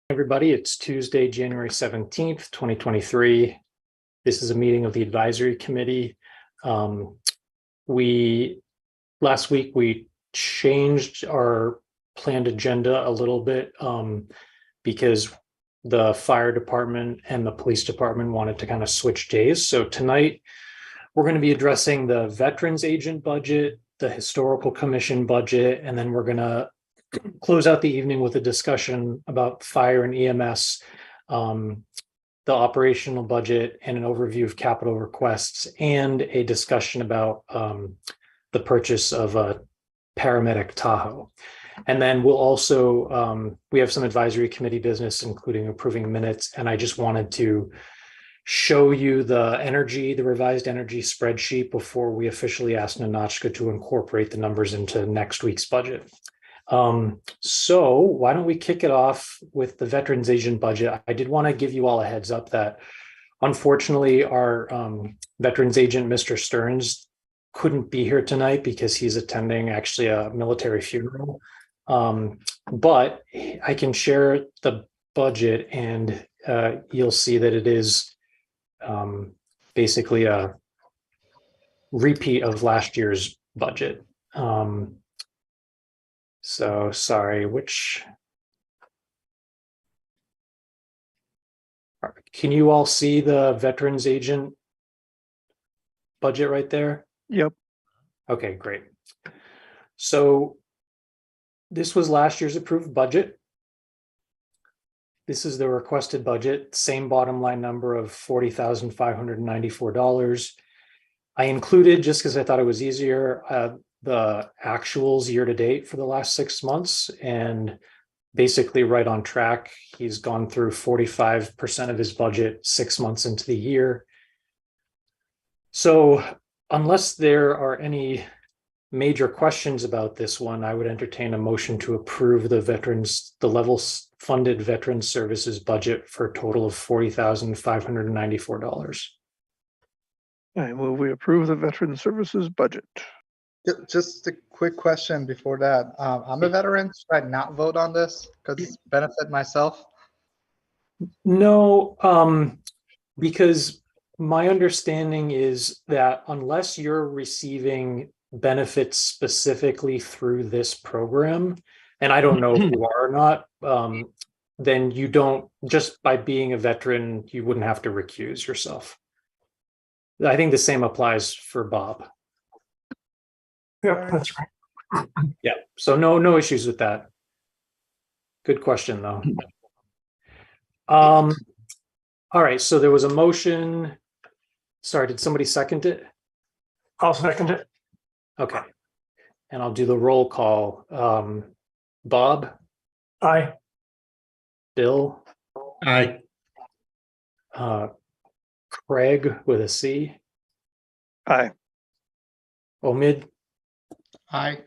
Everybody, it's Tuesday, January 17th, 2023. This is a meeting of the advisory committee. Last week we changed our planned agenda a little bit because the fire department and the police department wanted to kind of switch days. So tonight we're going to be addressing the veterans agent budget, the historical commission budget, and then we're going to close out the evening with a discussion about fire and EMS, the operational budget, and an overview of capital requests, and a discussion about the purchase of a paramedic Tahoe. And then we'll also, we have some advisory committee business, including approving minutes. And I just wanted to show you the revised energy spreadsheet before we officially ask Ninotchka to incorporate the numbers into next week's budget. So why don't we kick it off with the veterans agent budget? I did want to give you all a heads up that unfortunately our veterans agent, Mr. Stearns, couldn't be here tonight because he's attending actually a military funeral. But I can share the budget and you'll see that it is basically a repeat of last year's budget. So sorry, can you all see the veterans agent budget right there? Yep. Okay, great. So this was last year's approved budget. This is the requested budget, same bottom line number of $40,594. I included, just because I thought it was easier, the actuals year to date for the last 6 months, and basically right on track. He's gone through 45% of his budget 6 months into the year. So unless there are any major questions about this one, I would entertain a motion to approve the level funded veterans services budget for a total of $40,594. I move we approve the veteran services budget. Just a quick question before that. I'm a veteran. Should I not vote on this because benefit myself? No, because my understanding is that unless you're receiving benefits specifically through this program, and I don't know if you are or not, then you don't, just by being a veteran, you wouldn't have to recuse yourself. I think the same applies for Bob. Yeah, that's right. Yeah, so no issues with that. Good question though. All right, so there was a motion. Sorry, did somebody second it? I'll second it. Okay, and I'll do the roll call. Bob? Aye. Bill? Aye. Craig with a C? Aye. Omid? Aye.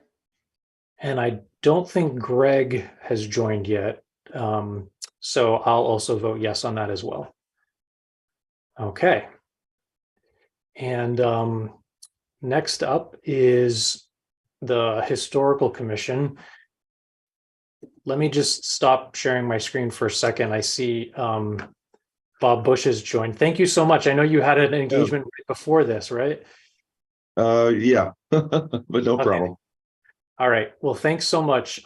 And I don't think Greg has joined yet. So I'll also vote yes on that as well. Okay. And next up is the Historical Commission. Let me just stop sharing my screen for a second. I see Bob Bush has joined. Thank you so much. I know you had an engagement right before this, right? Yeah, but no problem. All right. Well, thanks so much.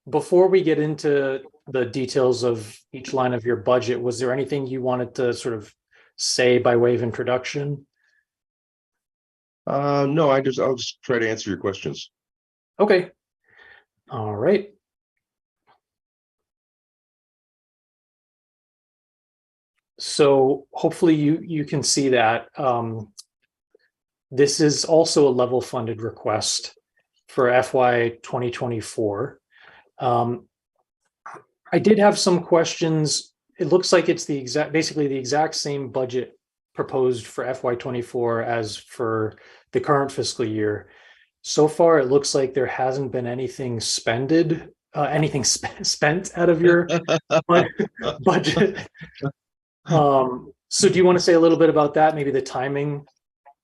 Before we get into the details of each line of your budget, was there anything you wanted to sort of say by way of introduction? No, I'll just try to answer your questions. Okay. All right. So hopefully you can see that this is also a level funded request for FY 2024. I did have some questions. It looks like it's basically the exact same budget proposed for FY 24 as for the current fiscal year. So far, it looks like there hasn't been anything spent out of your budget. So do you want to say a little bit about that? Maybe the timing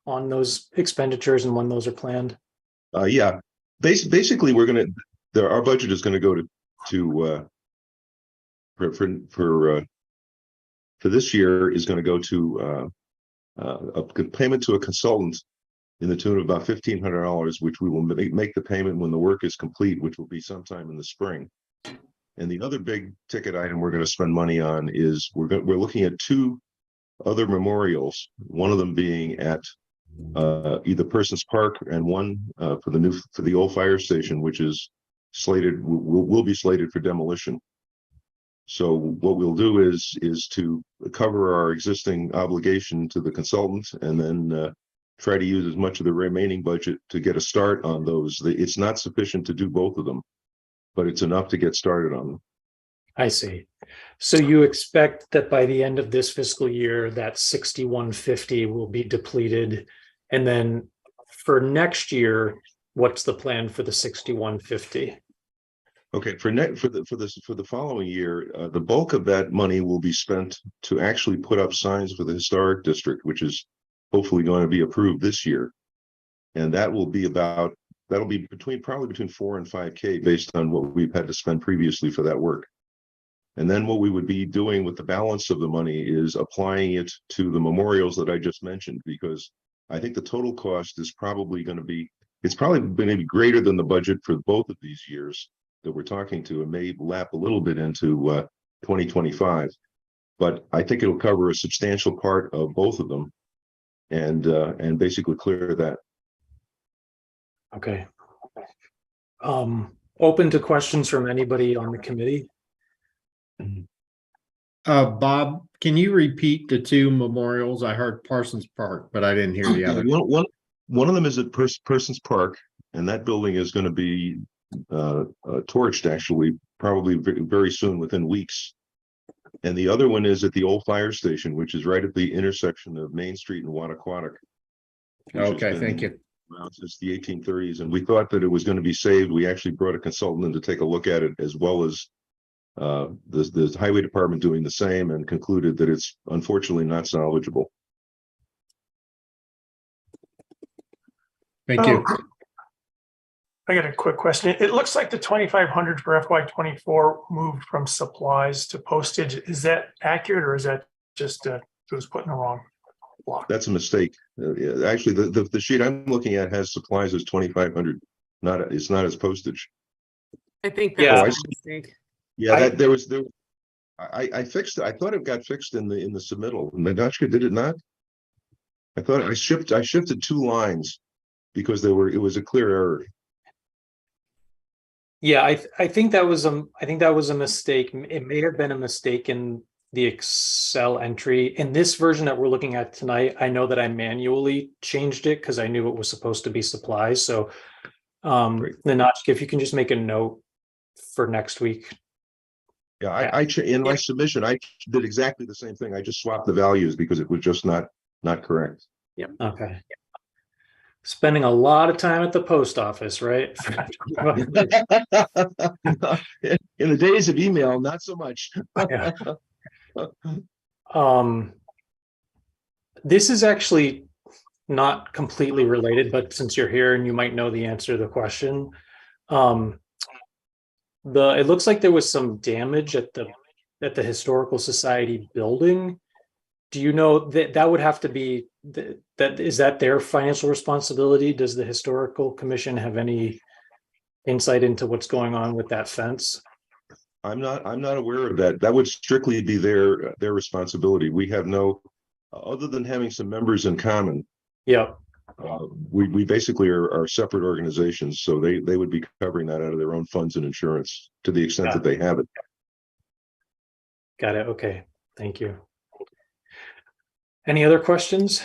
on those expenditures and when those are planned? Yeah, basically, our budget is going to go to for this year is going to go to a payment to a consultant in the tune of about $1,500, which we will make the payment when the work is complete, which will be sometime in the spring. And the other big ticket item we're going to spend money on is we're looking at two other memorials. One of them being at either Persons Park, and one for the old fire station, which is slated will be slated for demolition. So what we'll do is to cover our existing obligation to the consultant, and then try to use as much of the remaining budget to get a start on those. It's not sufficient to do both of them, but it's enough to get started on them. I see. So you expect that by the end of this fiscal year, that 6150 will be depleted. And then for next year, what's the plan for the 6150? Okay, for the following year, the bulk of that money will be spent to actually put up signs for the historic district, which is hopefully going to be approved this year. And that'll be probably between 4 and 5K based on what we've had to spend previously for that work. And then what we would be doing with the balance of the money is applying it to the memorials that I just mentioned, because I think the total cost is probably going to be, it's probably going to be greater than the budget for both of these years that we're talking to, and may lap a little bit into 2025. But I think it'll cover a substantial part of both of them, and basically clear that. Okay. Open to questions from anybody on the committee. Bob, can you repeat the two memorials? I heard Parsons Park, but I didn't hear the other. One of them is at Persons Park, and that building is going to be torched, actually, probably very soon, within weeks. And the other one is at the old fire station, which is right at the intersection of Main Street and Wattaquatic. Okay, thank you. Since the 1830s, and we thought that it was going to be saved. We actually brought a consultant in to take a look at it, as well as the highway department doing the same, and concluded that it's unfortunately not salvageable. Thank you. I got a quick question. It looks like the 2,500 for FY24 moved from supplies to postage. Is that accurate, or is that just it was put in the wrong block? That's a mistake. Yeah, actually, the sheet I'm looking at has supplies as 2,500. It's not as postage. I think Yeah. that's a mistake. Yeah, I fixed it. I thought it got fixed in the submittal. Nadochka, did it not? I thought I shifted 2 lines because it was a clear error. Yeah, I think that was a mistake. It may have been a mistake in the Excel entry. In this version that we're looking at tonight, I know that I manually changed it because I knew it was supposed to be supplies. So Nadochka, if you can just make a note for next week. Yeah, in my submission, I did exactly the same thing. I just swapped the values because it was just not correct. Yep. Okay. Spending a lot of time at the post office, right? In the days of email, not so much. Yeah. This is actually not completely related, but since you're here and you might know the answer to the question, it looks like there was some damage at the Historical Society building. Do you know that would have to be is that their financial responsibility? Does the Historical Commission have any insight into what's going on with that fence? I'm not aware of that. That would strictly be their responsibility. We have no, other than having some members in common. Yeah. We basically are separate organizations, so they would be covering that out of their own funds and insurance to the extent that they have it. Got it. Okay. Thank you. Any other questions?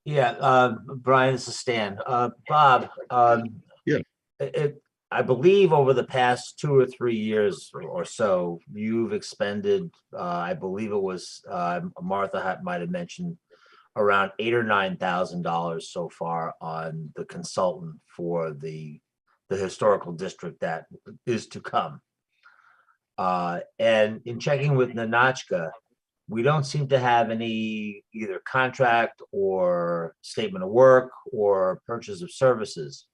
Yeah, Brian, this is Stan. Bob, Yeah. I believe over the past 2 or 3 years or so, you've expended, I believe it was Martha might have mentioned, around $8,000 or $9,000 so far on the consultant for the historical district that is to come. And in checking with Nadochka, we don't seem to have any either contract or statement of work or purchase of services.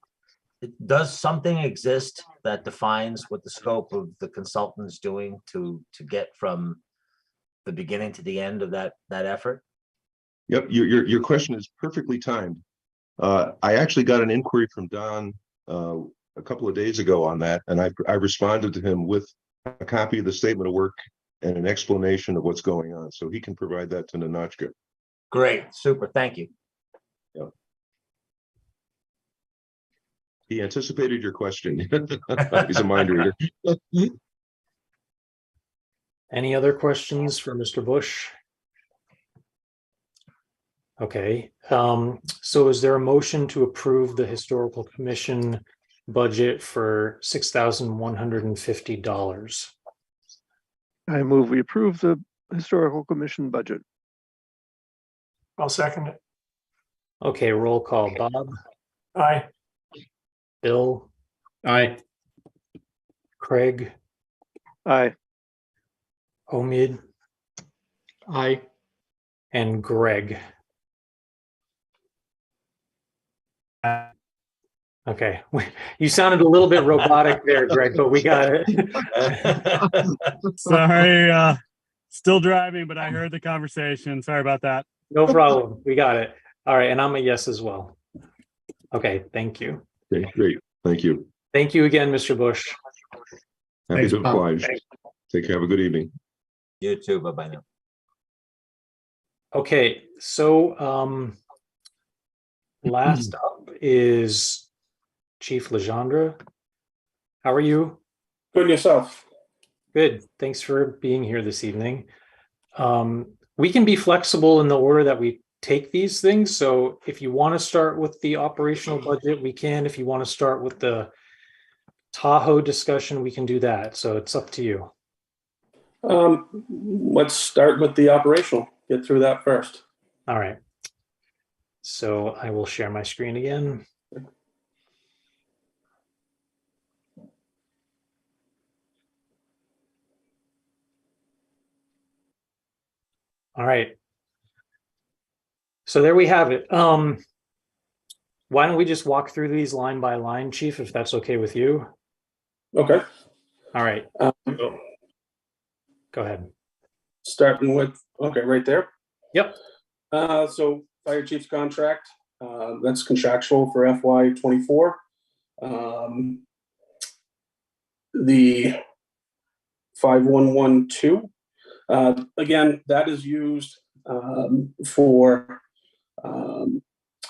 does something exist that defines what the scope of the consultant's doing to get from the beginning to the end of that effort? Yep, your question is perfectly timed. I actually got an inquiry from Don a couple of days ago on that, and I responded to him with a copy of the statement of work and an explanation of what's going on, so he can provide that to Ninotchka. Great, super, thank you. He anticipated your question. He's a mind reader. Any other questions for Mr. Bush? Okay, so is there a motion to approve the Historical Commission budget for $6,150? I move we approve the Historical Commission budget. I'll second it. Okay, roll call. Bob, Aye. Bill, Aye. Craig, Aye. Omid, Aye. and Greg. Okay, you sounded a little bit robotic there, Greg, but we got it. Sorry, still driving, but I heard the conversation. Sorry about that. No problem. We got it. All right, and I'm a yes as well. Okay, thank you. Okay, great. Thank you. Thank you again, Mr. Bush. Happy Thanks, to Bob. oblige. Take care. Have a good evening. You too, bye-bye now. Okay, so last up is Chief Legendre. How are you? Good yourself. Good. Thanks for being here this evening. We can be flexible in the order that we take these things. So if you want to start with the operational budget, we can. If you want to start with the Tahoe discussion, we can do that. So it's up to you. Let's start with the operational. Get through that first. All right. So I will share my screen again. All right. So there we have it. Why don't we just walk through these line by line, Chief, if that's okay with you? Okay. All right, Um, go ahead. starting with, okay, right there. Yep. So fire chief's contract, that's contractual for FY '24. The 5112, again, that is used for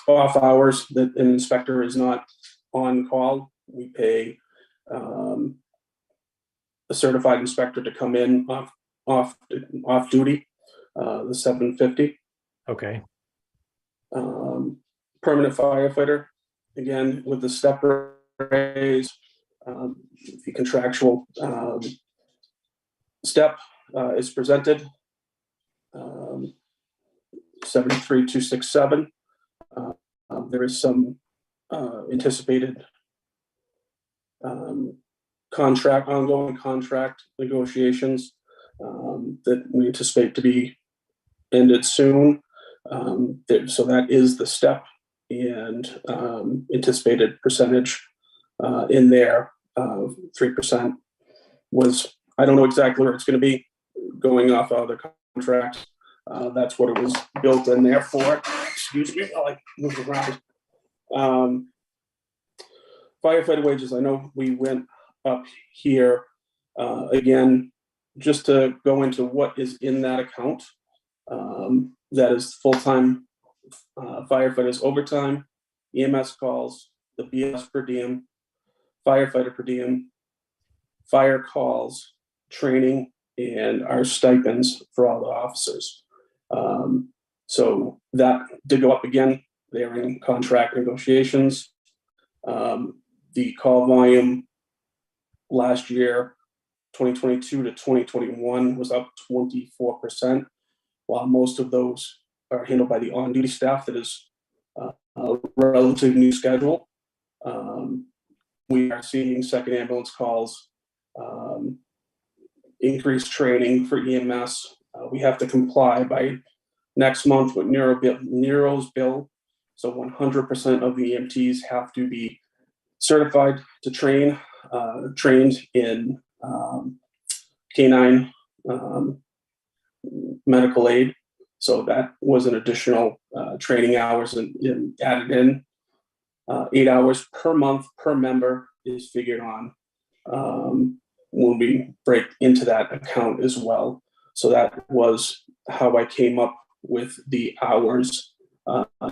off hours that an inspector is not on call. We pay a certified inspector to come in off duty, the $750. Okay. Permanent firefighter, again, with the step raise, the contractual step is presented. 73,267. There is some anticipated ongoing contract negotiations that we anticipate to be ended soon. So that is the step and anticipated percentage in there. 3% was, I don't know exactly where it's going to be going off other contracts. That's what it was built in there for. Excuse me, I like moving around. Firefighter wages, I know we went up here. Again, just to go into what is in that account. That is full-time firefighters overtime, EMS calls, the BS per diem, firefighter per diem, fire calls, training, and our stipends for all the officers. So that did go up again. They're in contract negotiations. The call volume last year, 2022 to 2021, was up 24%, while most of those are handled by the on-duty staff that is a relatively new schedule. We are seeing second ambulance calls, increased training for EMS. We have to comply by next month with Nero's bill. So 100% of the EMTs have to be certified to train, trained in canine medical aid. So that was an additional training hours and added in. 8 hours per month per member is figured on when we break into that account as well. So that was how I came up with the hours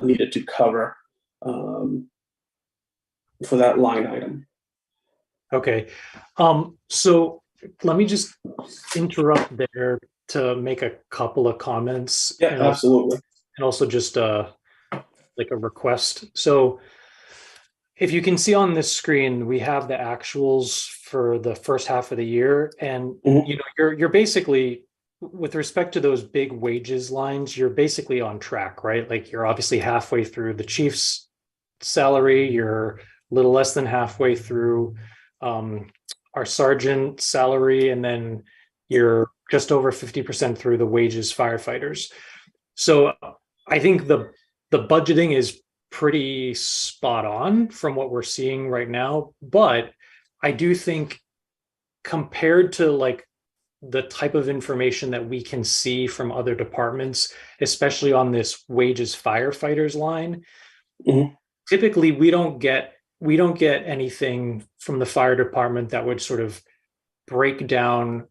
needed to cover for that line item. Okay. So let me just interrupt there to make a couple of comments. Yeah, and absolutely. also just like a request. So if you can see on this screen, we have the actuals for the first half of the year, and Mhm. you know, you're basically, with respect to those big wages lines, you're basically on track, right? Like you're obviously halfway through the chief's salary, you're a little less than halfway through our sergeant salary, and then you're just over 50% through the wages firefighters. So I think the budgeting is pretty spot on from what we're seeing right now, but I do think compared to like the type of information that we can see from other departments, especially on this wages firefighters line, Mhm. typically we don't get anything from the fire department that would sort of break down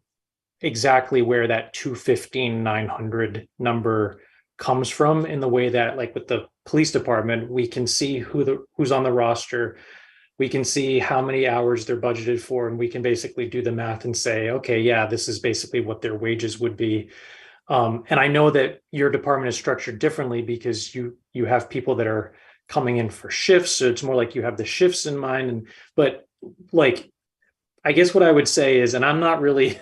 exactly where that 215,900 number comes from, in the way that, like with the police department, we can see who's on the roster, we can see how many hours they're budgeted for, and we can basically do the math and say, okay, yeah, this is basically what their wages would be. And I know that your department is structured differently because you have people that are coming in for shifts, so it's more like you have the shifts in mind. And but like, I guess what I would say is, and I'm not really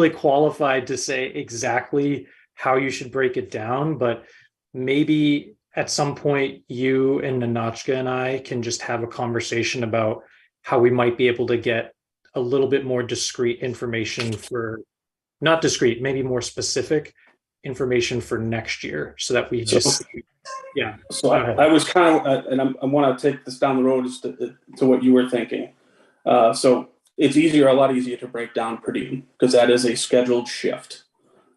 qualified to say exactly how you should break it down, but maybe at some point you and Nanachka and I can just have a conversation about how we might be able to get a little bit more discrete information for, not discrete, maybe more specific information for next year, so that we just, yeah. So Go ahead. I was kind of, and I want to take this down the road as to what you were thinking. So it's a lot easier to break down per diem, because that is a scheduled shift.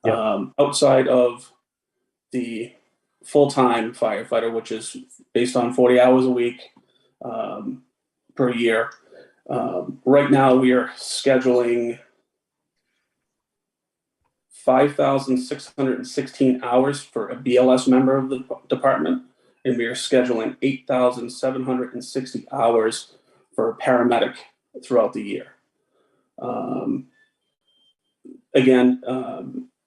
Yeah. Outside of the full-time firefighter, which is based on 40 hours a week per year. Right now we are scheduling 5,616 hours for a BLS member of the department, and we are scheduling 8,760 hours for a paramedic throughout the year. Again,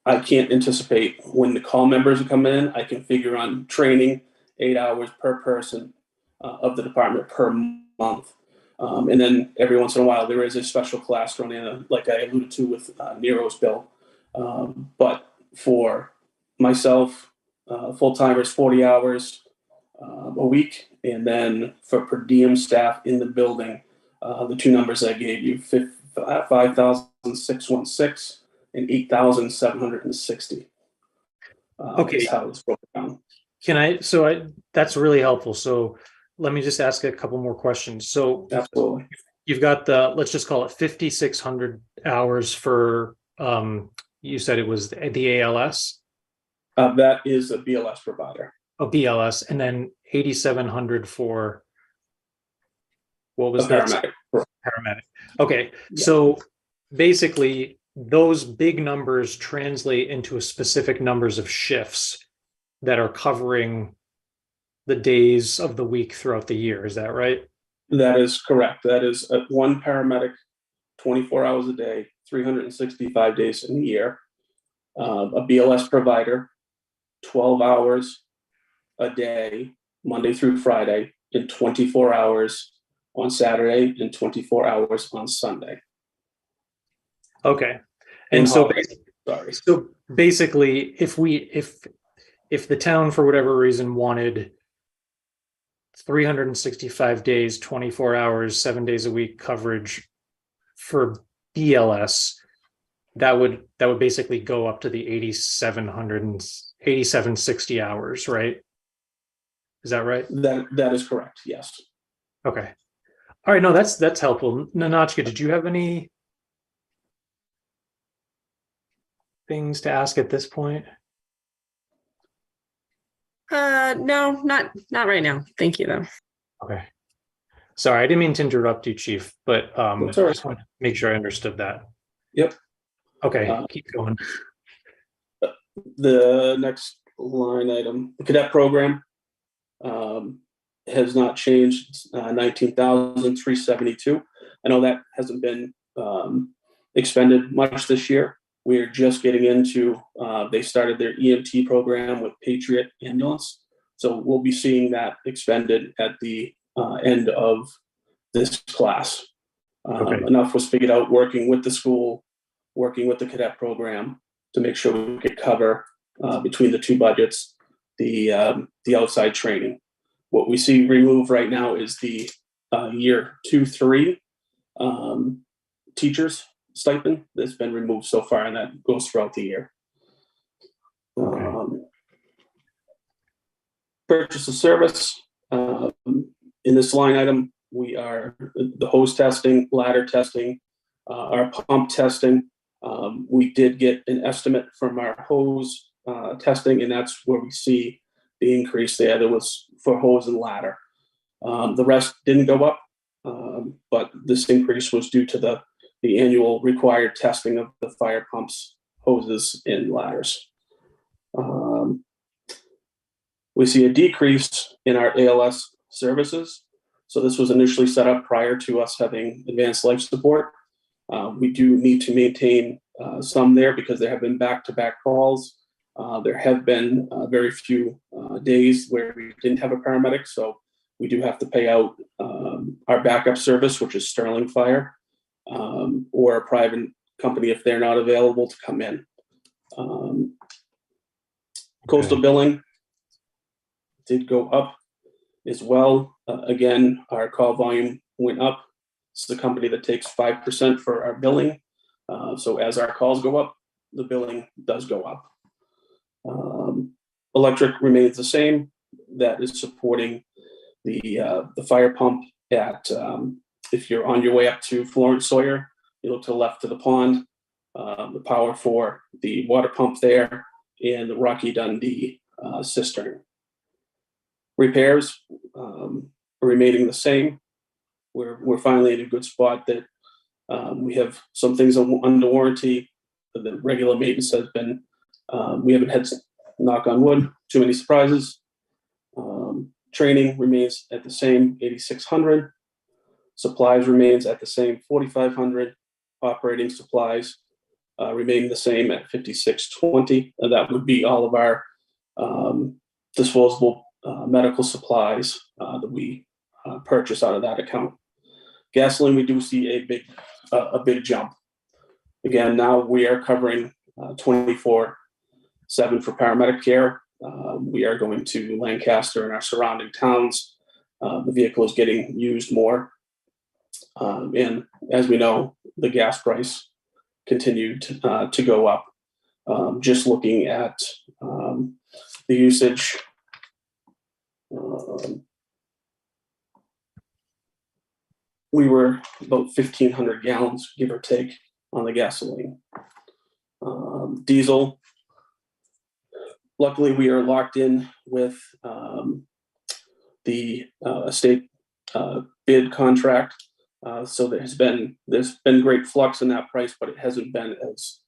I can't anticipate when the call members are coming in. I can figure on training 8 hours per person of the department per month. And then every once in a while, there is a special class thrown in, like I alluded to with Nero's bill. But for myself, full-timers, 40 hours a week. And then for per diem staff in the building, the two numbers I gave you, 5,616 and 8,760. Okay. Is how it's broken down. That's really helpful. So let me just ask a couple more questions. So Absolutely. you've got let's just call it 5,600 hours for, you said it was the ALS? That is a BLS provider. A BLS, and then 8,700 for, what was A that? paramedic. Paramedic. Okay. Yeah. So basically those big numbers translate into specific numbers of shifts that are covering the days of the week throughout the year. Is that right? That is correct. That is one paramedic, 24 hours a day, 365 days in a year. A BLS provider, 12 hours a day, Monday through Friday, and 24 hours on Saturday and 24 hours on Sunday. Okay. And so, sorry. So basically, if the town for whatever reason wanted 365 days, 24 hours, 7 days a week coverage for BLS, that would basically go up to the 8,760 hours, right? Is that right? That is correct. Yes. Okay. All right, no, that's helpful. Nanachka, did you have any things to ask at this point? No, not right now. Thank you though. Okay. Sorry, I didn't mean to interrupt you, Chief, but That's all right. just wanted to make sure I understood that. Yep. Okay, keep going. The next line item, the cadet program, has not changed, 19,372. I know that hasn't been expended much this year. We're just getting into, they started their EMT program with Patriot Ambulance. So we'll be seeing that expended at the end of this class. Okay. Enough was figured out working with the school, working with the cadet program to make sure we could cover between the two budgets, the outside training. What we see removed right now is the year 2-3 teachers stipend that's been removed so far, and that goes throughout the year. Purchase of service. In this line item, we are the hose testing, ladder testing, our pump testing. We did get an estimate from our hose testing, and that's where we see the increase there. That was for hose and ladder. The rest didn't go up, but this increase was due to the annual required testing of the fire pumps, hoses, and ladders. We see a decrease in our ALS services. So this was initially set up prior to us having advanced life support. We do need to maintain some there because there have been back-to-back calls. There have been very few days where we didn't have a paramedic, so we do have to pay out our backup service, which is Sterling Fire, or a private company if they're not available to come in. Coastal billing did go up as well. Again, our call volume went up. It's the company that takes 5% for our billing. So as our calls go up, the billing does go up. Electric remains the same. That is supporting the fire pump at, if you're on your way up to Florence Sawyer, you look to the left of the pond, the power for the water pump there, and the Rocky Dundee cistern. Repairs are remaining the same. We're finally in a good spot that we have some things under warranty. The regular maintenance has been, we haven't had, knock on wood, too many surprises. Training remains at the same 8,600. Supplies remains at the same 4,500. Operating supplies remain the same at 5,620. And that would be all of our disposable medical supplies that we purchase out of that account. Gasoline, we do see a big jump. Again, now we are covering 24/7 for paramedic care. We are going to Lancaster and our surrounding towns. The vehicle is getting used more. And as we know, the gas price continued to go up. Just looking at the usage, we were about 1,500 gallons, give or take, on the gasoline. Diesel, luckily we are locked in with the state bid contract. So there's been great flux in that price, but it hasn't been as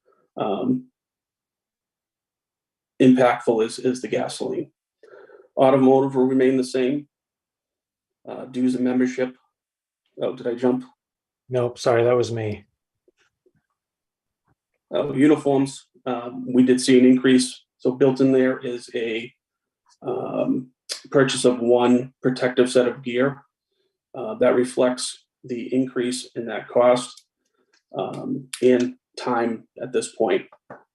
impactful as the gasoline. Automotive will remain the same. Dues and membership. Oh, did I jump? Nope, sorry, that was me. Uniforms, we did see an increase. So built in there is a purchase of one protective set of gear. That reflects the increase in that cost and time at this point.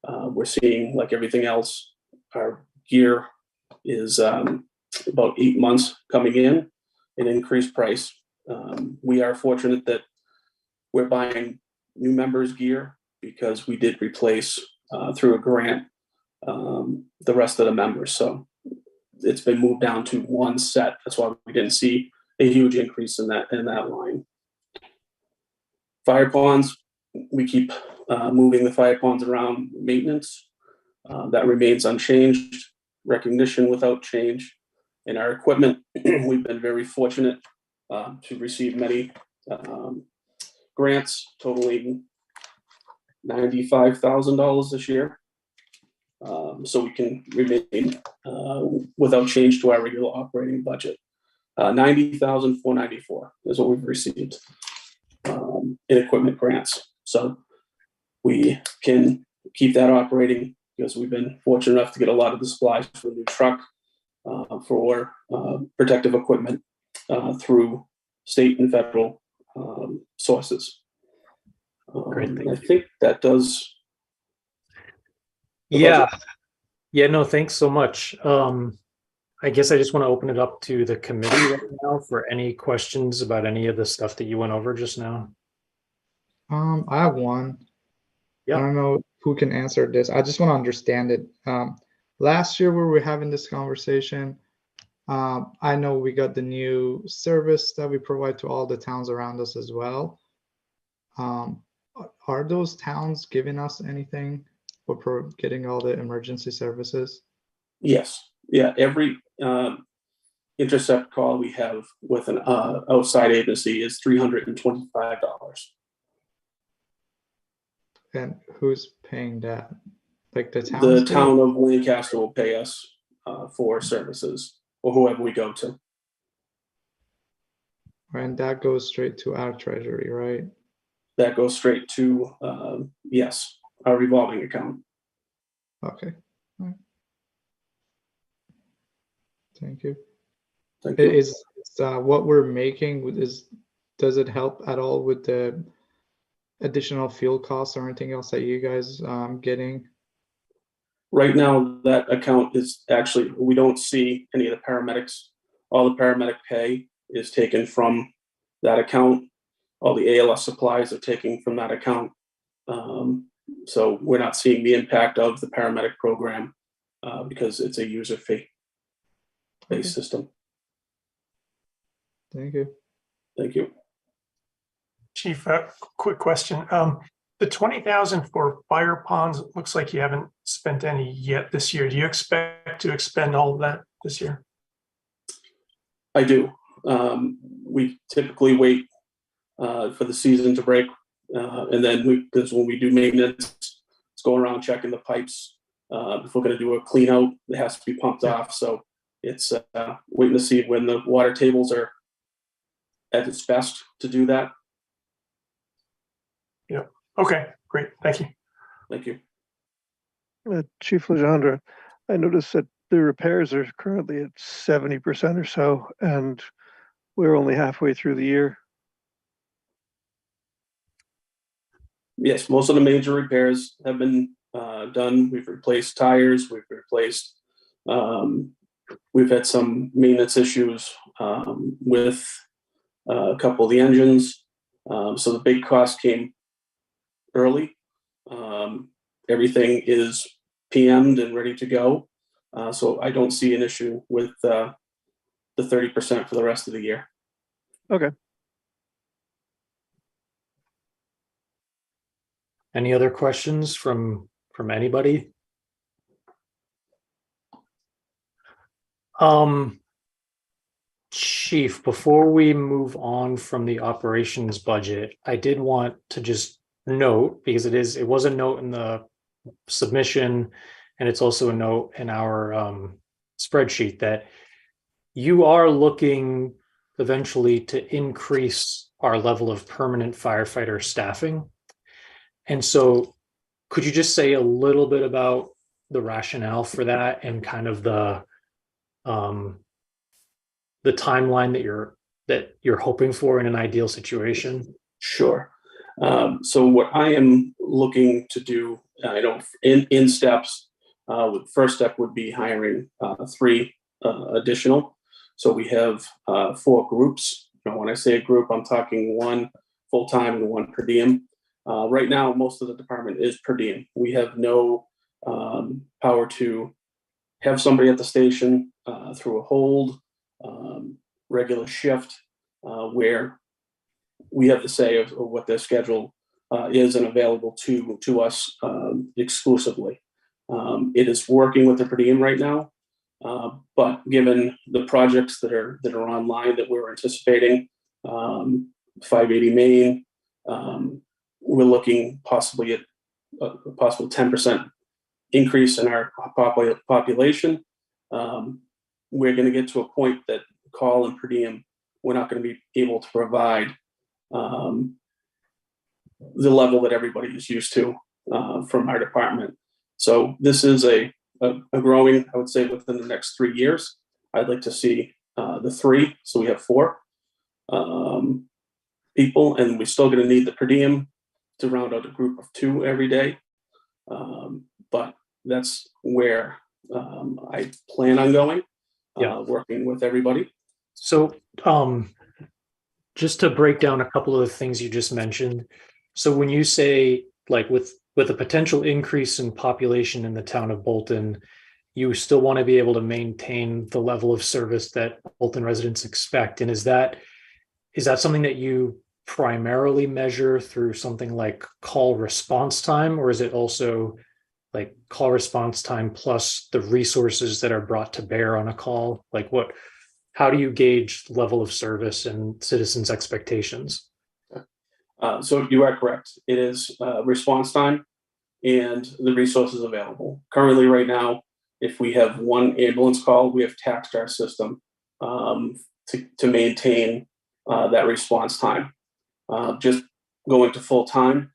We're seeing, like everything else, our gear is about 8 months coming in, an increased price. We are fortunate that we're buying new members gear because we did replace through a grant the rest of the members. So it's been moved down to one set. That's why we didn't see a huge increase in that line. Fire ponds, we keep moving the fire ponds around maintenance. That remains unchanged. Recognition without change. In our equipment, we've been very fortunate to receive many grants totaling $95,000 this year. So we can remain without change to our regular operating budget. $90,494 is what we've received in equipment grants. So we can keep that operating because we've been fortunate enough to get a lot of the supplies for the new truck for protective equipment through state and federal sources. Great, thank I think that does. Yeah. Yeah, no, thanks so much. I guess I just want to open it up to the committee right now for any questions about any of the stuff that you went over just now. I have one. Yeah. I don't know who can answer this. I just want to understand it. Last year we were having this conversation. I know we got the new service that we provide to all the towns around us as well. Are those towns giving us anything for getting all the emergency services? Yes. Yeah. Every intercept call we have with an outside agency is $325. And who's paying that? Like the town? The town of Lancaster will pay us for services, or whoever we go to. And that goes straight to our treasury, right? That goes straight to, yes, our revolving account. Okay. All right. Thank you. Thank you. Is what we're making does it help at all with the additional fuel costs or anything else that you guys getting? Right now, that account is actually, we don't see any of the paramedics. All the paramedic pay is taken from that account. All the ALS supplies are taken from that account. So we're not seeing the impact of the paramedic program because it's a user fee-based system. Thank you. Thank you. Chief, quick question. The 20,000 for fire ponds, looks like you haven't spent any yet this year. Do you expect to expend all of that this year? I do. We typically wait for the season to break, and then because when we do maintenance, it's going around checking the pipes. If we're going to do a clean out, it has to be pumped off. So it's waiting to see when the water tables are at its best to do that. Yeah. Okay, great. Thank you. Thank you. Chief Legendre, I noticed that the repairs are currently at 70% or so, and we're only halfway through the year. Yes, most of the major repairs have been done. We've replaced tires. We've replaced. We've had some maintenance issues with a couple of the engines. So the big cost came early. Everything is PM'd and ready to go. So I don't see an issue with the 30% for the rest of the year. Okay. Any other questions from anybody? Chief, before we move on from the operations budget, I did want to just note, because it was a note in the submission, and it's also a note in our spreadsheet, that you are looking eventually to increase our level of permanent firefighter staffing. And so could you just say a little bit about the rationale for that and kind of the timeline that you're hoping for in an ideal situation? Sure. So what I am looking to do, in steps, the first step would be hiring 3 additional. So we have 4 groups. When I say a group, I'm talking 1 full-time and 1 per diem. Right now, most of the department is per diem. We have no power to have somebody at the station through a hold, regular shift, where we have the say of what their schedule is and available to us exclusively. It is working with the per diem right now, but given the projects that are online that we're anticipating, 580 Main, we're looking possibly at a possible 10% increase in our population. We're going to get to a point that call and per diem, we're not going to be able to provide the level that everybody is used to from our department. So this is a growing, I would say, within the next 3 years. I'd like to see the 3, so we have 4 people, and we're still going to need the per diem to round out a group of 2 every day. But that's where I plan on going, working with everybody. So just to break down a couple of the things you just mentioned. So when you say like with a potential increase in population in the town of Bolton, you still want to be able to maintain the level of service that Bolton residents expect. And is that something that you primarily measure through something like call response time, or is it also like call response time plus the resources that are brought to bear on a call? Like how do you gauge level of service and citizens' expectations? So you are correct. It is response time and the resources available. Currently, right now, if we have one ambulance call, we have taxed our system to maintain that response time. Just going to full time,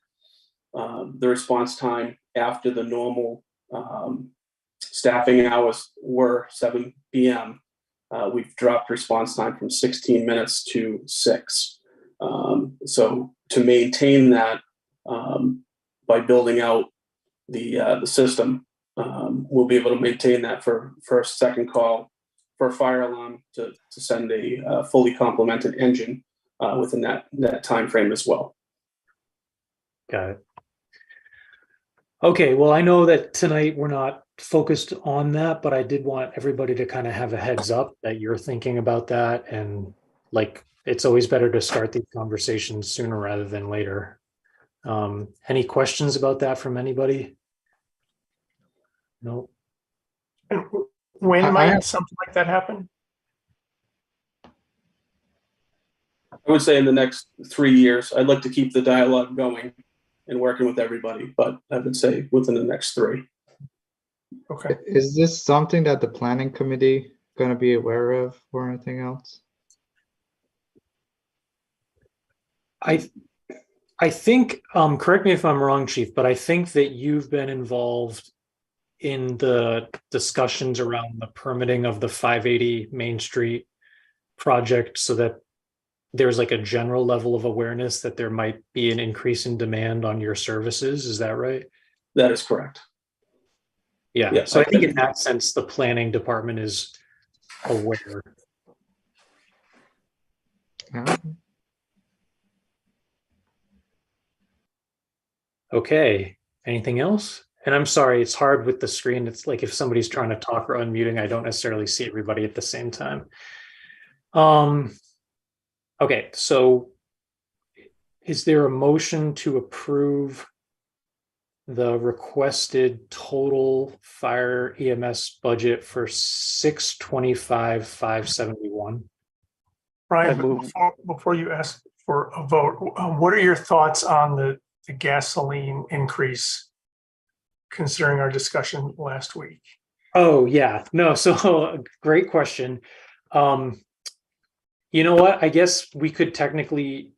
the response time after the normal staffing hours were 7 p.m. We've dropped response time from 16 minutes to 6. So to maintain that by building out the system, we'll be able to maintain that for a second call, for a fire alarm to send a fully complemented engine within that time frame as well. Got it. Okay, well, I know that tonight we're not focused on that, but I did want everybody to kind of have a heads up that you're thinking about that. And like, it's always better to start these conversations sooner rather than later. Any questions about that from anybody? No. And when I might have- something like that happen? I would say in the next 3 years, I'd like to keep the dialogue going and working with everybody, but I would say within the next 3. Okay. Is this something that the planning committee going to be aware of or anything else? I think, correct me if I'm wrong, Chief, but I think that you've been involved in the discussions around the permitting of the 580 Main Street project so that there's like a general level of awareness that there might be an increase in demand on your services. Is that right? That is correct. Yeah. Yeah, So I think in that sense, the planning department is aware. Yeah. Okay. Anything else? And I'm sorry, it's hard with the screen. It's like if somebody's trying to talk or unmuting, I don't necessarily see everybody at the same time. Okay, so is there a motion to approve the requested total fire EMS budget for $625,571? Brian, before you ask for a vote, what are your thoughts on the gasoline increase, considering our discussion last week? Oh, yeah. No, so great question. You know what? I guess we could technically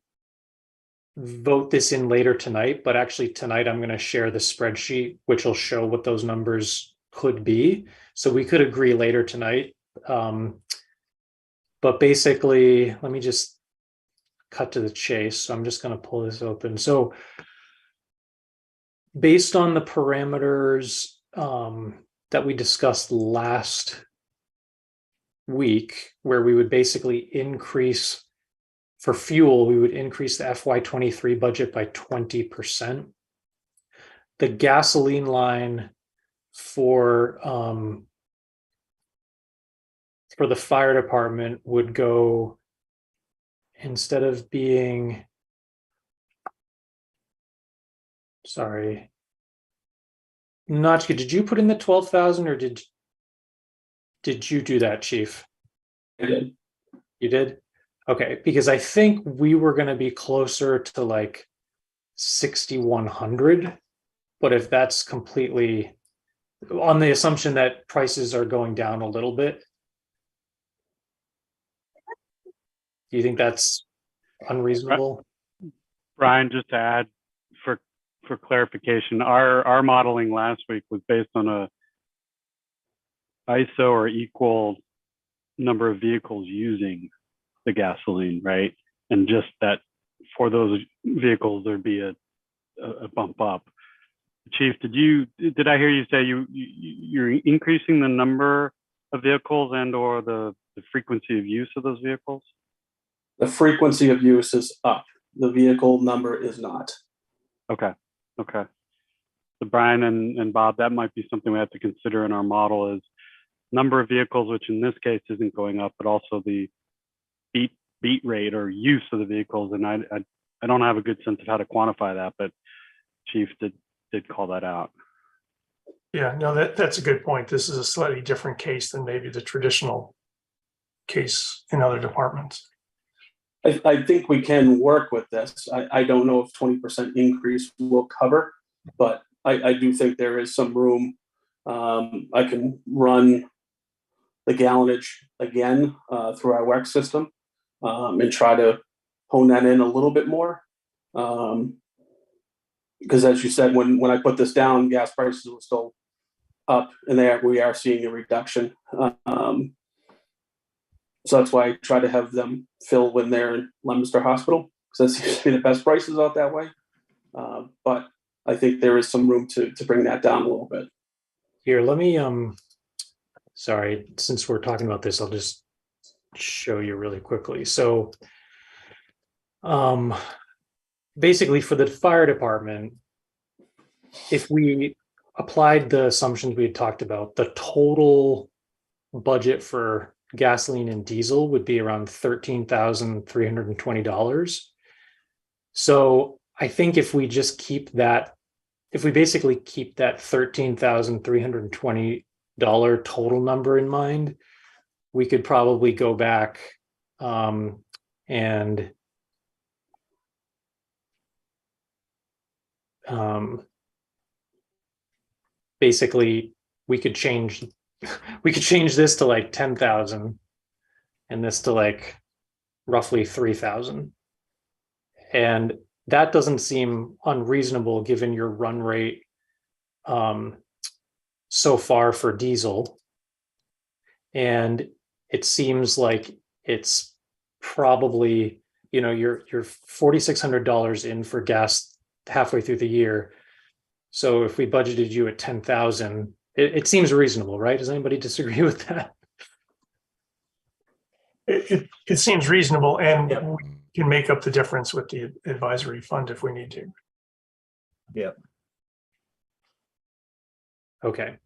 vote this in later tonight, but actually tonight I'm going to share the spreadsheet, which will show what those numbers could be. So we could agree later tonight. But basically, let me just cut to the chase. So I'm just going to pull this open. So based on the parameters that we discussed last week, where we would basically increase for fuel, we would increase the FY23 budget by 20%. The gasoline line for the fire department would go, instead of being Sorry. Nachka, did you put in the 12,000 or did you do that, Chief? I did. You did? Okay, because I think we were going to be closer to like 6,100, but if that's completely on the assumption that prices are going down a little bit, do you think that's unreasonable? Brian, just to add for clarification, our modeling last week was based on a ISO or equal number of vehicles using the gasoline, right? And just that for those vehicles, there'd be a bump up. Chief, did I hear you say you're increasing the number of vehicles and or the frequency of use of those vehicles? The frequency of use is up. The vehicle number is not. Okay. So Brian and Bob, that might be something we have to consider in our model is number of vehicles, which in this case isn't going up, but also the beat rate or use of the vehicles. And I don't have a good sense of how to quantify that, but Chief did call that out. Yeah, no, that's a good point. This is a slightly different case than maybe the traditional case in other departments. I think we can work with this. I don't know if 20% increase will cover, but I do think there is some room. I can run the gallonage again through our WEX system and try to hone that in a little bit more. Because as you said, when I put this down, gas prices were still up, and we are seeing a reduction. So that's why I try to have them fill when they're in Leominster Hospital, because that seems to be the best prices out that way. But I think there is some room to bring that down a little bit. Here, let me, sorry, since we're talking about this, I'll just show you really quickly. So basically for the fire department, if we applied the assumptions we had talked about, the total budget for gasoline and diesel would be around $13,320. So I think if we just keep that, if we basically keep that $13,320 total number in mind, we could probably go back and basically we could change this to like 10,000 and this to like roughly 3,000. And that doesn't seem unreasonable given your run rate so far for diesel. And it seems like it's probably, you know, you're $4,600 in for gas halfway through the year. So if we budgeted you at 10,000, it seems reasonable, right? Does anybody disagree with that? It seems reasonable, and Yeah. we can make up the difference with the advisory fund if we need to. Yeah. Okay.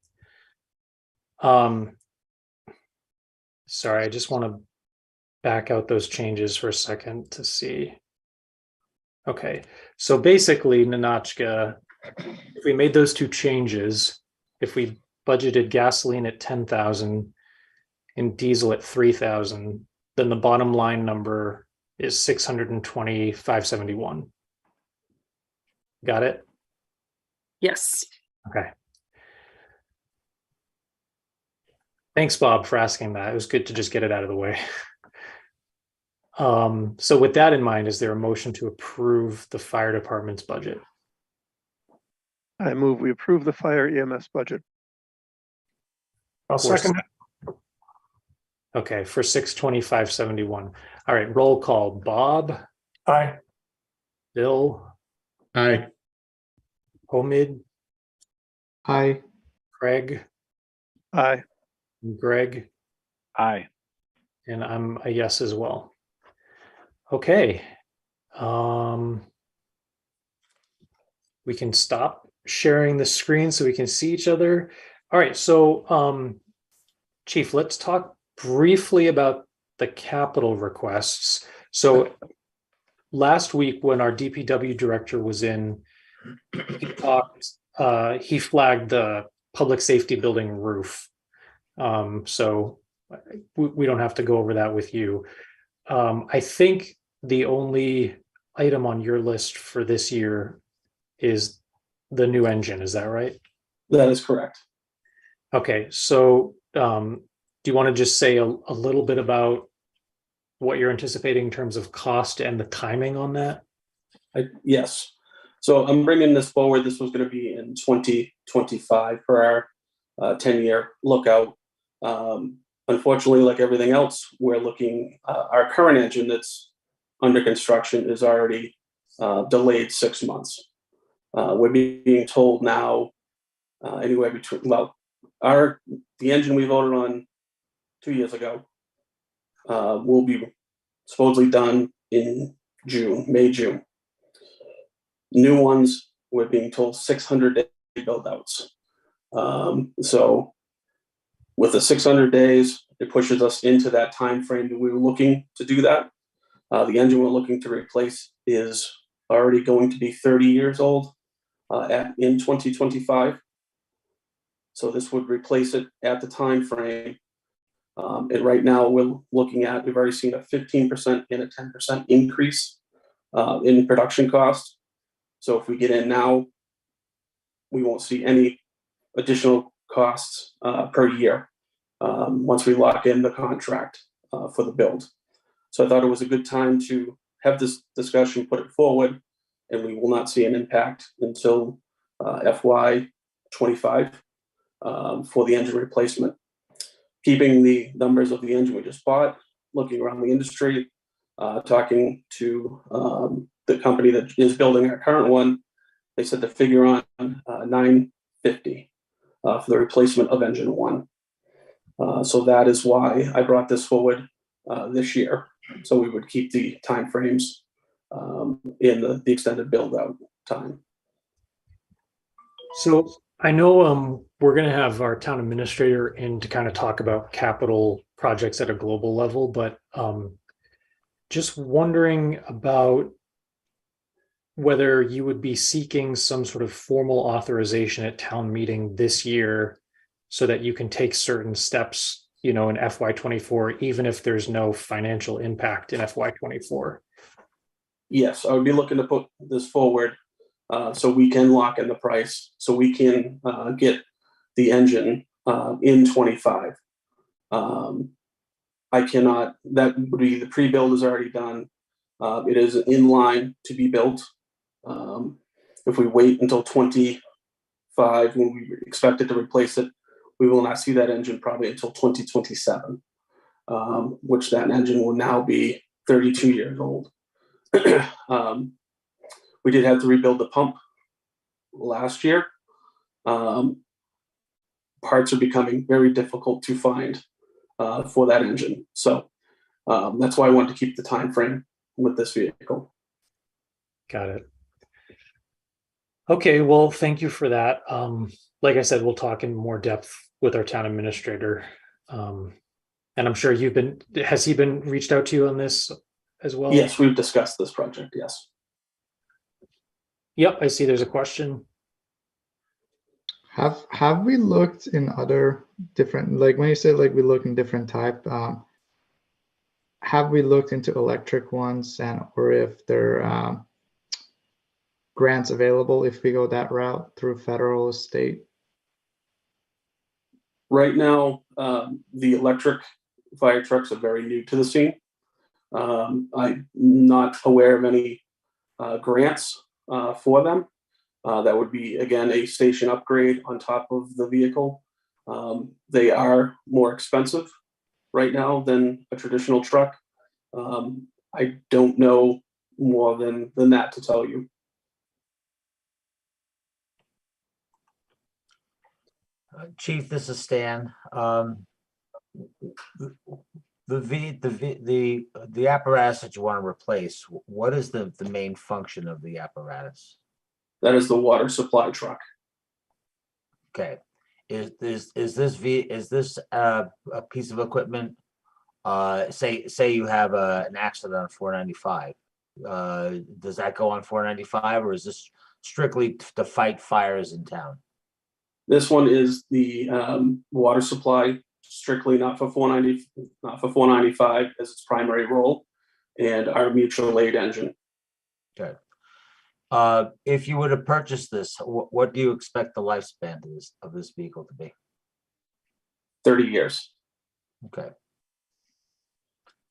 Sorry, I just want to back out those changes for a second to see. Okay, so basically, Ninotchka, if we made those two changes, if we budgeted gasoline at 10,000 and diesel at 3,000, then the bottom line number is 620,571. Got it? Yes. Okay. Thanks, Bob, for asking that. It was good to just get it out of the way. So with that in mind, is there a motion to approve the fire department's budget? I move we approve the fire EMS budget. I'll second it. Okay, for 620,571. All right, roll call. Bob, Aye. Bill, Aye. Omid, Aye. Craig, Aye. Greg, Aye. and I'm a yes as well. Okay. We can stop sharing the screen so we can see each other. All right, so Chief, let's talk briefly about the capital requests. So last week when our DPW director was in, he flagged the public safety building roof. So we don't have to go over that with you. I think the only item on your list for this year is the new engine. Is that right? That is correct. Okay, so do you want to just say a little bit about what you're anticipating in terms of cost and the timing on that? Yes. So I'm bringing this forward. This was going to be in 2025 for our 10-year lookout. Unfortunately, like everything else, we're looking, our current engine that's under construction is already delayed 6 months. We're being told now anywhere between, well, the engine we voted on 2 years ago will be supposedly done in May, June. New ones, we're being told 600-day build outs. So with the 600 days, it pushes us into that time frame that we were looking to do that. The engine we're looking to replace is already going to be 30 years old in 2025. So this would replace it at the time frame. And right now we're looking at, we've already seen a 15% and a 10% increase in production cost. So if we get in now, we won't see any additional costs per year once we lock in the contract for the build. So I thought it was a good time to have this discussion, put it forward, and we will not see an impact until FY 25 for the engine replacement. Keeping the numbers of the engine we just bought, looking around the industry, talking to the company that is building our current one, they said the figure on $950 for the replacement of engine one. So that is why I brought this forward this year. So we would keep the timeframes in the extended build out time. So I know we're going to have our town administrator in to kind of talk about capital projects at a global level, but just wondering about whether you would be seeking some sort of formal authorization at town meeting this year so that you can take certain steps, in FY24, even if there's no financial impact in FY24. Yes, I would be looking to put this forward so we can lock in the price, so we can get the engine in 25. I cannot, that would be, the pre-build is already done. It is in line to be built. If we wait until 25, when we expected to replace it, we will not see that engine probably until 2027, which that engine will now be 32 years old. We did have to rebuild the pump last year. Parts are becoming very difficult to find for that engine. So that's why I wanted to keep the time frame with this vehicle. Got it. Okay, well, thank you for that. Like I said, we'll talk in more depth with our town administrator. And I'm sure has he been reached out to you on this as well? Yes, we've discussed this project, yes. Yep, I see there's a question. Have we looked in other different, like when you say like we look in different type, have we looked into electric ones or if there are grants available if we go that route through federal or state? Right now, the electric fire trucks are very new to the scene. I'm not aware of any grants for them. That would be, again, a station upgrade on top of the vehicle. They are more expensive right now than a traditional truck. I don't know more than that to tell you. Chief, this is Stan. The apparatus that you want to replace, what is the main function of the apparatus? That is the water supply truck. Okay. Is this a piece of equipment? Say you have an accident on 495. Does that go on 495, or is this strictly to fight fires in town? This one is the water supply, strictly not for 495 as its primary role, and our mutual aid engine. Okay. If you were to purchase this, what do you expect the lifespan of this vehicle to be? 30 years. Okay.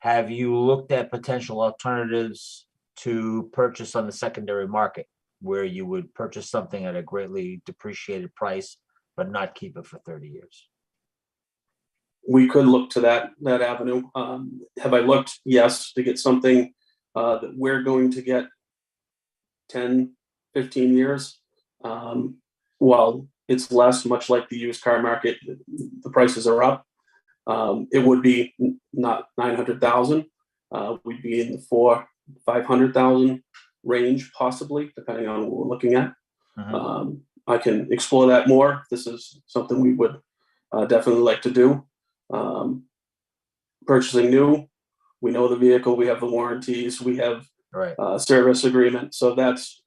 Have you looked at potential alternatives to purchase on the secondary market, where you would purchase something at a greatly depreciated price, but not keep it for 30 years? We could look to that avenue. Have I looked? Yes, to get something that we're going to get 10, 15 years. While it's less, much like the used car market, the prices are up. It would be not 900,000. We'd be in the 500,000 range, possibly, depending on what we're looking at. I can explore that more. This is something we would definitely like to do. Purchasing new, we know the vehicle, we have the warranties, we have service agreement. So that's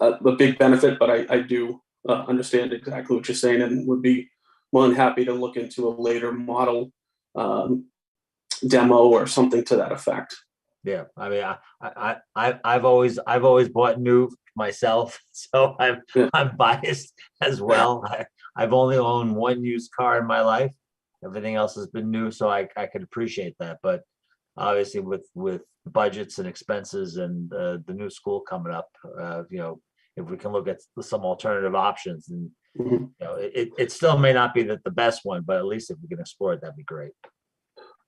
a big benefit, but I do understand exactly what you're saying and would be more than happy to look into a later model demo or something to that effect. Yeah, I mean, I've always bought new myself, so I'm biased as well. I've only owned one used car in my life. Everything else has been new, so I could appreciate that. But obviously, with budgets and expenses and the new school coming up, if we can look at some alternative options, and it still may not be the best one, but at least if we can explore it, that'd be great.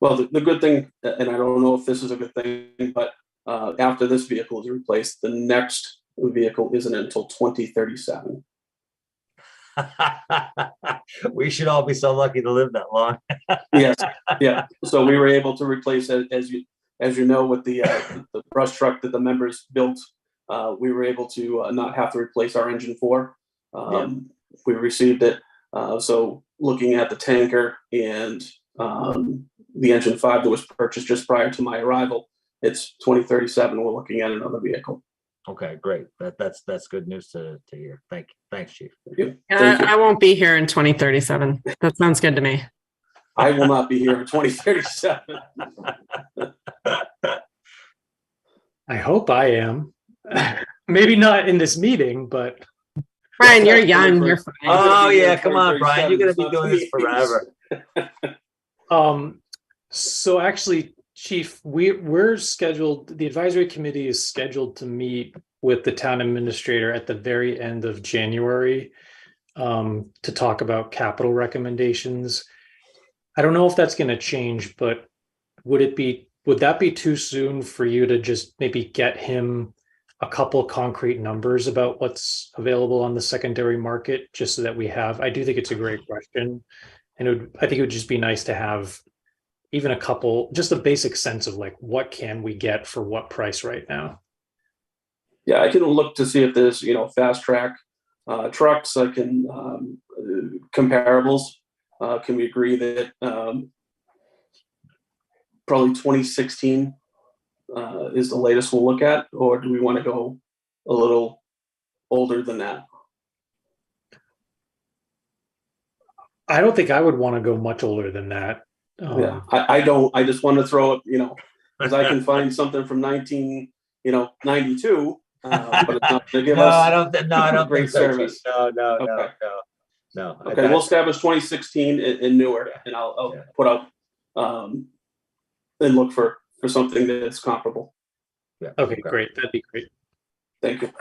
Well, the good thing, and I don't know if this is a good thing, but after this vehicle is replaced, the next vehicle isn't until 2037. We should all be so lucky to live that long. Yes, yeah. So we were able to replace it, as you know, with the brush truck that the members built. We were able to not have to replace our engine for. We received it. So looking at the tanker and the engine 5 that was purchased just prior to my arrival, it's 2037. We're looking at another vehicle. Okay, great. That's good news to hear. Thanks, Chief. Thank you. I won't be here in 2037. That sounds good to me. I will not be here in 2037. I hope I am. Maybe not in this meeting, but Brian, you're young. You're fine. Oh yeah, come on, Brian. You're gonna be doing this forever. So actually, Chief, we're scheduled, the advisory committee is scheduled to meet with the town administrator at the very end of January to talk about capital recommendations. I don't know if that's going to change, but would that be too soon for you to just maybe get him a couple concrete numbers about what's available on the secondary market, just so that we have? I do think it's a great question, and I think it would just be nice to have even just a basic sense of like, what can we get for what price right now? Yeah, I can look to see if there's, fast track trucks. I can comparables. Can we agree that probably 2016 is the latest we'll look at, or do we want to go a little older than that? I don't think I would want to go much older than that. Yeah, I don't. I just want to throw it, because I can find something from 1992, but it's not going to give us. I don't great think so, service. No. Okay, we'll establish 2016 and newer, and I'll put up and look for something that's comparable. Yeah. Okay, great. That'd be great. Thank you.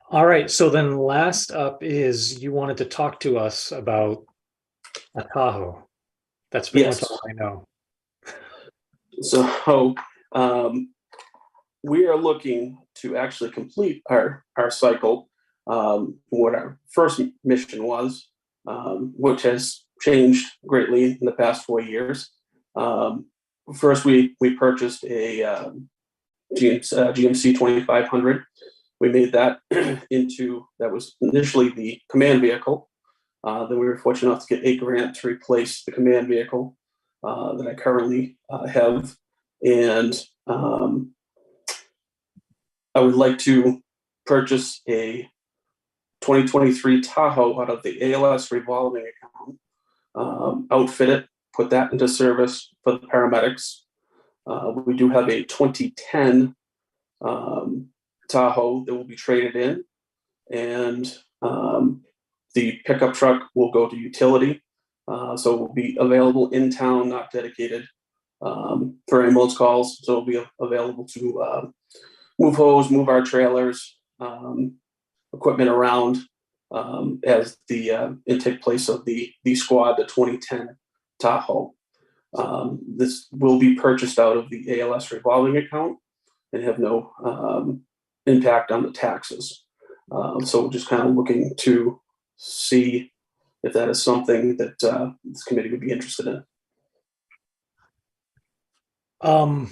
All right. So then last up is you wanted to talk to us about a Tahoe. That's pretty much all I know. So we are looking to actually complete our cycle, what our first mission was, which has changed greatly in the past 4 years. First, we purchased a GMC 2500. We made that that was initially the command vehicle. Then we were fortunate enough to get a grant to replace the command vehicle that I currently have. And I would like to purchase a 2023 Tahoe out of the ALS revolving account, outfit it, put that into service for the paramedics. We do have a 2010 Tahoe that will be traded in, and the pickup truck will go to utility. So it will be available in town, not dedicated for ambulance calls. So it'll be available to move hose, move our trailers, equipment around as the intake place of the squad, the 2010 Tahoe. This will be purchased out of the ALS revolving account and have no impact on the taxes. So we're just kind of looking to see if that is something that this committee would be interested in. I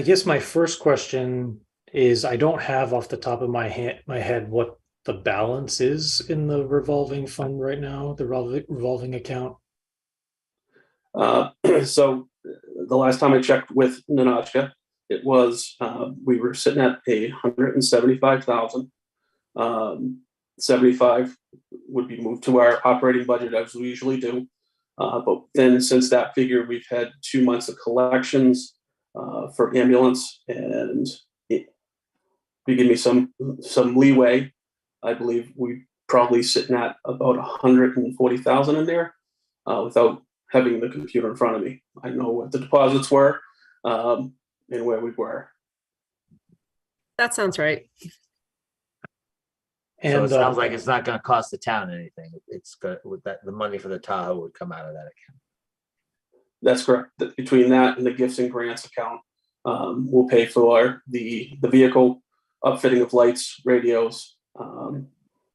guess my first question is, I don't have off the top of my head what the balance is in the revolving fund right now, the revolving account. So the last time I checked with Nanachka, it was we were sitting at 175,000. 75 would be moved to our operating budget as we usually do. But then since that figure, we've had 2 months of collections for ambulance, and if you give me some leeway, I believe we probably sitting at about 140,000 in there without having the computer in front of me. I know what the deposits were and where we were. That sounds right. So And it sounds like it's not gonna cost the town anything. It's good with that, the money for the Tahoe would come out of that account. That's correct. Between that and the gifts and grants account, we'll pay for the vehicle, upfitting of lights, radios.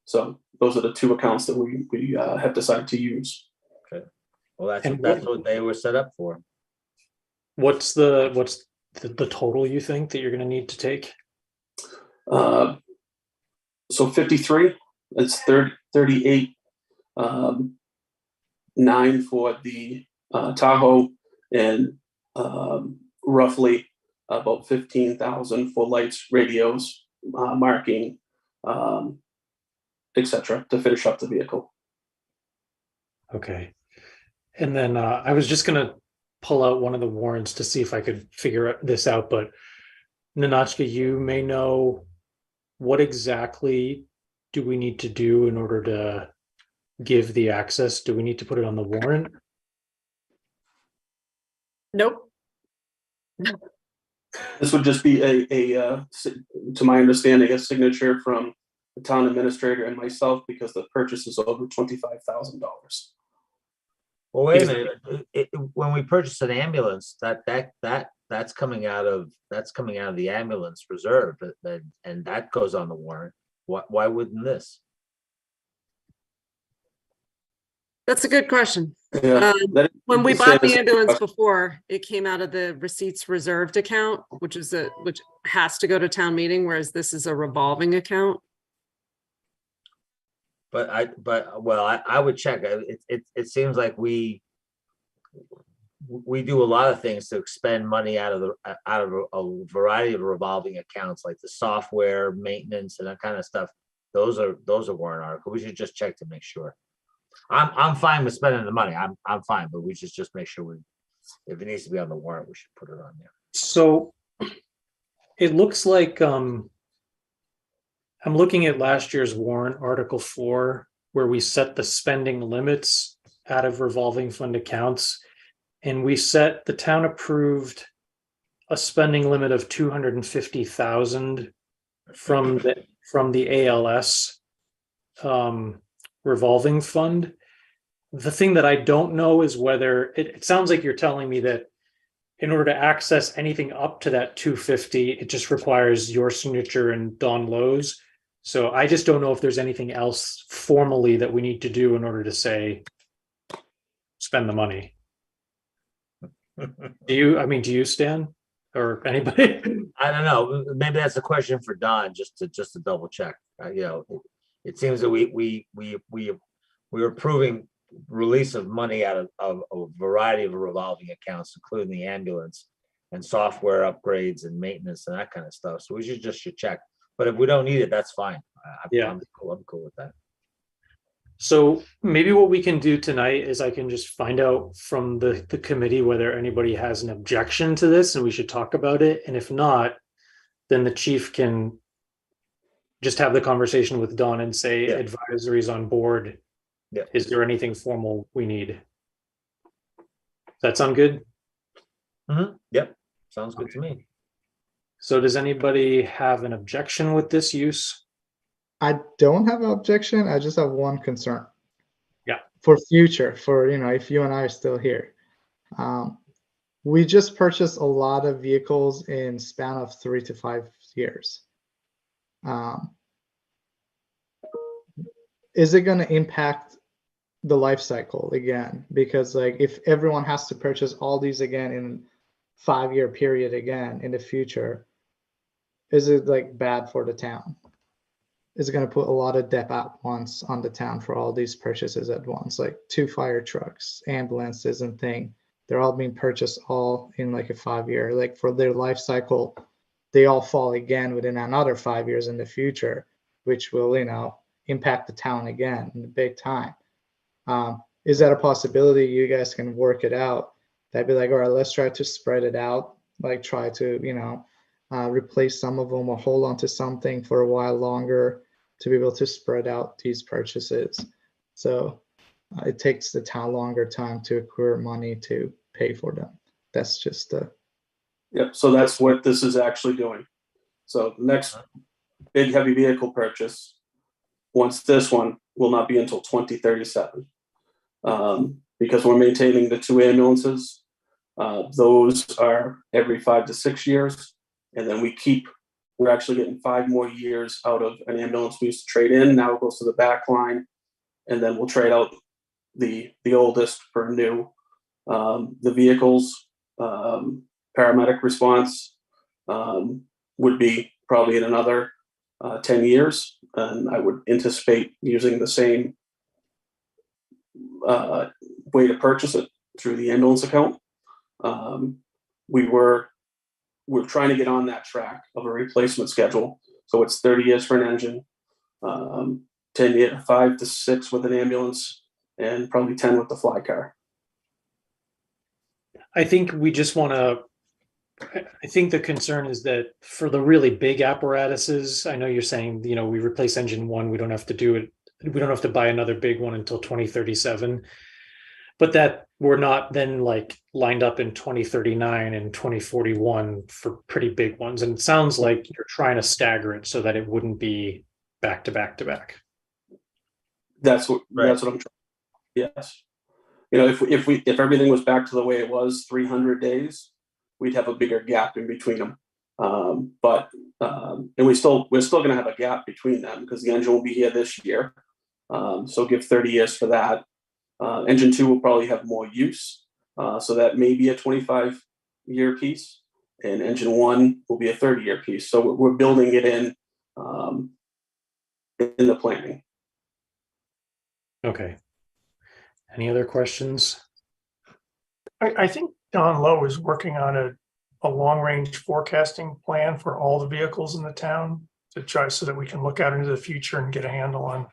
So those are the two accounts that we have decided to use. Okay. Well, And that's what they were set up for. what's the total you think that you're going to need to take? So 53, it's 38, 9 for the Tahoe, and roughly about 15,000 for lights, radios, marking, etc., to finish up the vehicle. Okay. And then I was just going to pull out one of the warrants to see if I could figure this out, but Nanachka, you may know, what exactly do we need to do in order to give the access? Do we need to put it on the warrant? Nope. This would just be to my understanding, a signature from the town administrator and myself, because the purchase is over $25,000. Well, wait a minute. When we purchase an ambulance, that's coming out of the ambulance reserve, and that goes on the warrant. Why wouldn't this? That's a good question. Yeah, When we it bought the says- ambulance before, it came out of the receipts reserved account, which has to go to town meeting, whereas this is a revolving account. But I would check. It seems like we do a lot of things to expend money out of a variety of revolving accounts, like the software maintenance and that kind of stuff. Those are warrant articles. We should just check to make sure. I'm fine with spending the money. I'm fine, but we should just make sure if it needs to be on the warrant, we should put it on there. So it looks like I'm looking at last year's warrant, Article 4, where we set the spending limits out of revolving fund accounts. And the town approved a spending limit of 250,000 from the ALS revolving fund. The thing that I don't know is whether it sounds like you're telling me that in order to access anything up to that 250, it just requires your signature and Don Lowe's. So I just don't know if there's anything else formally that we need to do in order to say, spend the money. Do you, Stan, or anybody? I don't know. Maybe that's a question for Don, just to double check. It seems that we're approving release of money out of a variety of revolving accounts, including the ambulance and software upgrades and maintenance and that kind of stuff. So we should check. But if we don't need it, that's fine. Yeah. I'm cool with that. So maybe what we can do tonight is I can just find out from the committee whether anybody has an objection to this and we should talk about it. And if not, then the chief can just have the conversation with Don and say Yeah. advisories on board. Yeah. Is there anything formal we need? Does that sound good? Yep, sounds good to me. So does anybody have an objection with this use? I don't have an objection. I just have one concern. Yeah. For future, if you and I are still here. We just purchased a lot of vehicles in span of 3 to 5 years. Is it going to impact the life cycle again? Because like if everyone has to purchase all these again in 5-year period again in the future, is it like bad for the town? Is it going to put a lot of debt at once on the town for all these purchases at once, like 2 fire trucks, ambulances and thing? They're all being purchased all in like a 5-year, like for their life cycle, they all fall again within another 5 years in the future, which will, impact the town again in the big time. Is that a possibility? You guys can work it out. That'd be like, all right, let's try to spread it out, like try to, replace some of them or hold on to something for a while longer to be able to spread out these purchases. So it takes the town longer time to acquire money to pay for them. That's just Yep, so that's what this is actually doing. So the next big heavy vehicle purchase, once this one, will not be until 2037. Because we're maintaining the 2 ambulances. Those are every 5 to 6 years. And then we're actually getting 5 more years out of an ambulance we used to trade in. Now it goes to the back line. And then we'll trade out the oldest for new. The vehicles, paramedic response would be probably in another 10 years. And I would anticipate using the same way to purchase it through the ambulance account. We're trying to get on that track of a replacement schedule. So it's 30 years for an engine, 10 years, 5 to 6 with an ambulance, and probably 10 with the fly car. I think we just want to, I think the concern is that for the really big apparatuses, I know you're saying, we replace engine 1, we don't have to do it. We don't have to buy another big one until 2037, but that we're not then like lined up in 2039 and 2041 for pretty big ones. And it sounds like you're trying to stagger it so that it wouldn't be back to back to back. That's what I'm trying. Yes. If everything was back to the way it was 300 days, we'd have a bigger gap in between them. And we're still going to have a gap between them because the engine will be here this year. So give 30 years for that. Engine 2 will probably have more use. So that may be a 25-year piece, and engine 1 will be a 30-year piece. So we're building it in the planning. Okay. Any other questions? I think Don Lowe is working on a long-range forecasting plan for all the vehicles in the town to try so that we can look out into the future and get a handle on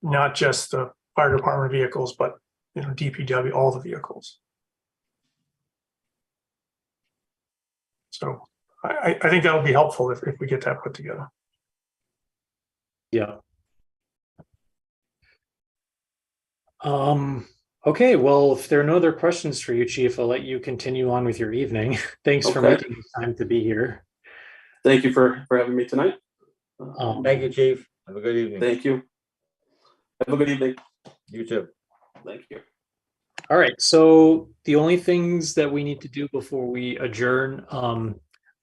not just the fire department vehicles, but DPW, all the vehicles. So I think that'll be helpful if we get that put together. Yeah. Okay, well, if there are no other questions for you, Chief, I'll let you continue on with your evening. Thanks for Okay. making the time to be here. Thank you for having me tonight. Thank you, Chief. Have a good evening. Thank you. Have a good evening. You too. Thank you. All right, so the only things that we need to do before we adjourn,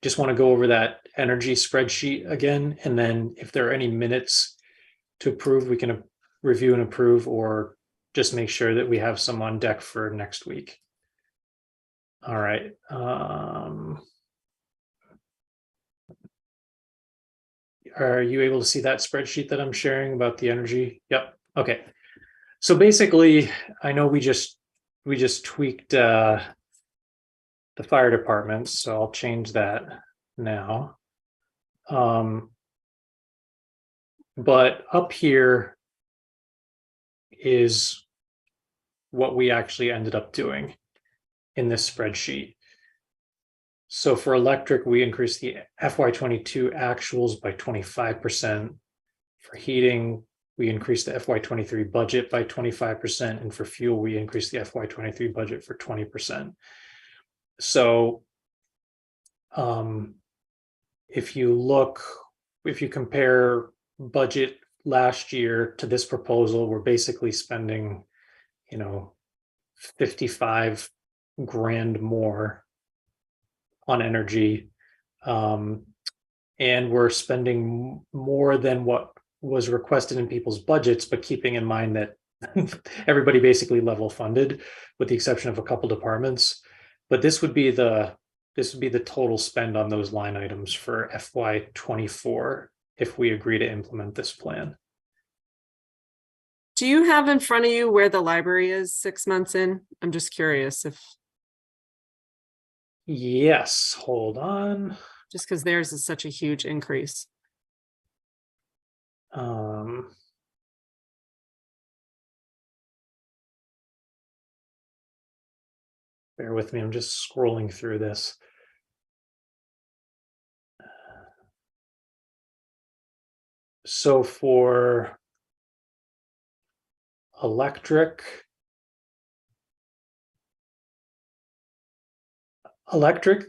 just want to go over that energy spreadsheet again, and then if there are any minutes to approve, we can review and approve, or just make sure that we have some on deck for next week. All right. Are you able to see that spreadsheet that I'm sharing about the energy? Yep. Okay. So basically, I know we just tweaked the fire department, so I'll change that now. But up here is what we actually ended up doing in this spreadsheet. So for electric, we increased the FY22 actuals by 25%. For heating, we increased the FY23 budget by 25%. And for fuel, we increased the FY23 budget for 20%. So if you compare budget last year to this proposal, we're basically spending, 55 grand more on energy. And we're spending more than what was requested in people's budgets, but keeping in mind that everybody basically level funded with the exception of a couple departments. But this would be the total spend on those line items for FY24 if we agree to implement this plan. Do you have in front of you where the library is 6 months in? I'm just curious if, Yes, hold on. just because theirs is such a huge increase. Bear with me, I'm just scrolling through this. So for electric,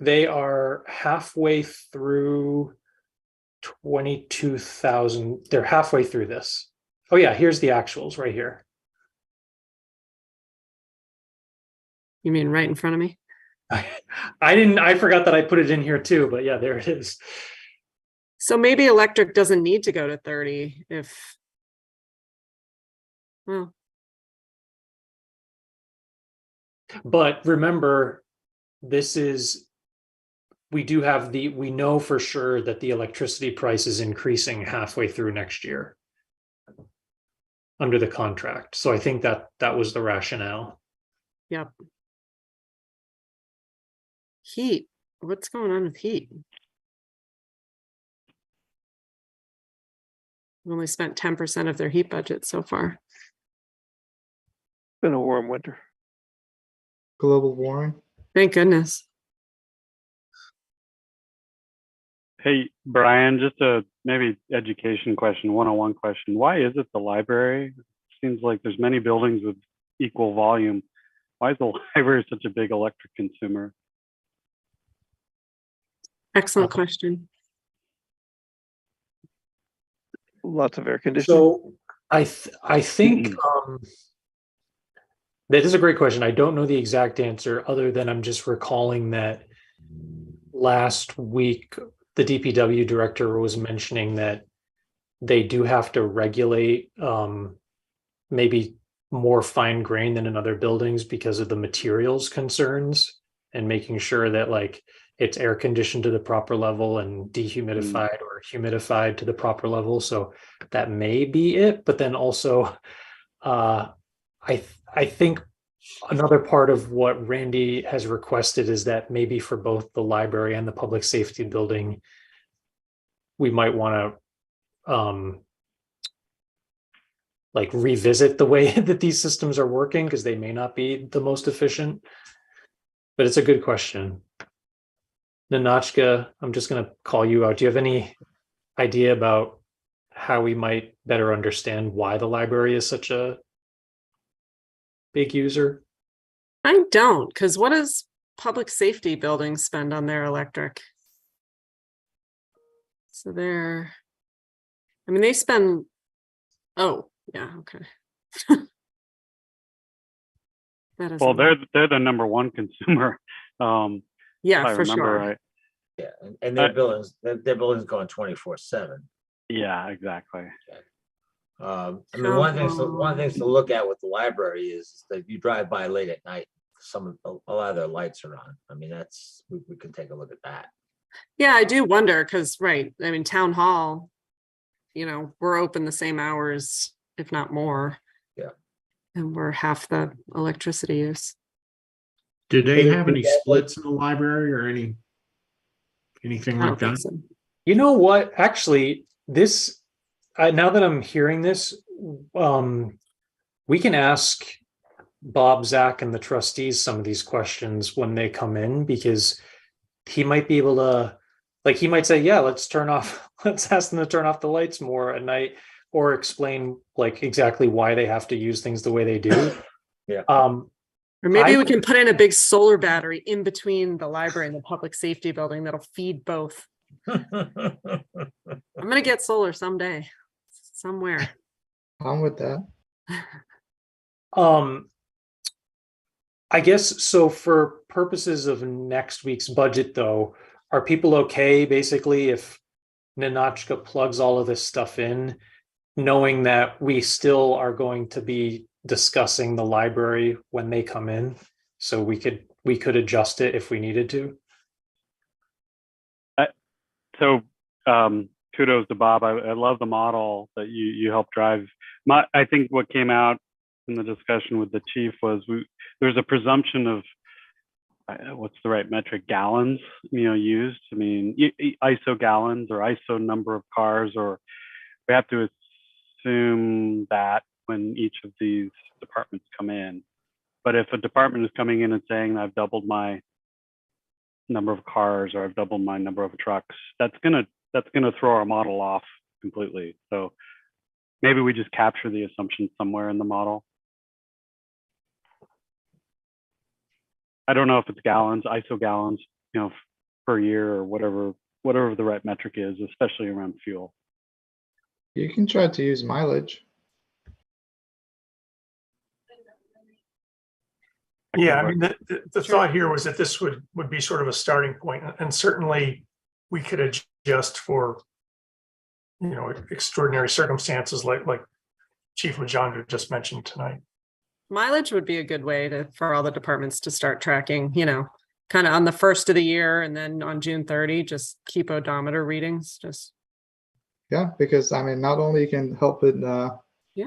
they are halfway through 22,000. They're halfway through this. Oh yeah, here's the actuals right here. You mean right in front of me? I forgot that I put it in here too, but yeah, there it is. So maybe electric doesn't need to go to 30 if, well, But remember, we know for sure that the electricity price is increasing halfway through next year under the contract. So I think that was the rationale. yep. Heat, what's going on with heat? We only spent 10% of their heat budget so far. Been a warm winter. Global warming. Thank goodness. Hey, Brian, just a maybe education question, 101 question. Why is it the library? Seems like there's many buildings with equal volume. Why is the library such a big electric consumer? Excellent question. Lots of air conditioning. So I think that is a great question. I don't know the exact answer other than I'm just recalling that last week the DPW director was mentioning that they do have to regulate maybe more fine grain than in other buildings because of the materials concerns and making sure that like it's air conditioned to the proper level and dehumidified or humidified to the proper level. So that may be it. But then also, I think another part of what Randy has requested is that maybe for both the library and the public safety building, we might want to like revisit the way that these systems are working because they may not be the most efficient. But it's a good question. Ninotchka, I'm just going to call you out. Do you have any idea about how we might better understand why the library is such a big user? I don't, because what does public safety buildings spend on their electric? So they spend, oh, yeah, okay. That is Well, they're the number one consumer. yeah, if I for remember sure. right. Yeah, and their buildings going 24/7. Yeah, exactly. I mean, one of the things to look at with the library is that you drive by late at night, a lot of their lights are on. I mean, we can take a look at that. Yeah, I do wonder because, right, I mean, town hall, we're open the same hours, if not more. Yeah. And we're half the electricity use. Do they have any splits in the library or anything I like don't think that? so. You know what? Actually, now that I'm hearing this, we can ask Bob, Zach, and the trustees some of these questions when they come in, because he might be able to, like, he might say, yeah, let's ask them to turn off the lights more at night, or explain like exactly why they have to use things the way they do. Yeah. Or maybe I- we can put in a big solar battery in between the library and the public safety building that'll feed both. I'm gonna get solar someday, somewhere. I'm with that. I guess so. For purposes of next week's budget, though, are people okay basically if Ninotchka plugs all of this stuff in, knowing that we still are going to be discussing the library when they come in, so we could adjust it if we needed to? So kudos to Bob. I love the model that you helped drive. I think what came out in the discussion with the chief was there's a presumption of what's the right metric, gallons, used. I mean, ISO gallons or ISO number of cars, or we have to assume that when each of these departments come in. But if a department is coming in and saying, I've doubled my number of cars or I've doubled my number of trucks, that's gonna throw our model off completely. So maybe we just capture the assumption somewhere in the model. I don't know if it's gallons, ISO gallons, per year, or whatever the right metric is, especially around fuel. You can try to use mileage. Yeah, I mean, the thought here was that this would be sort of a starting point, and certainly we could adjust for, extraordinary circumstances like Chief Legendre just mentioned tonight. Mileage would be a good way for all the departments to start tracking, kind of on the first of the year, and then on June 30, just keep odometer readings. Yeah, because I mean, not only can help with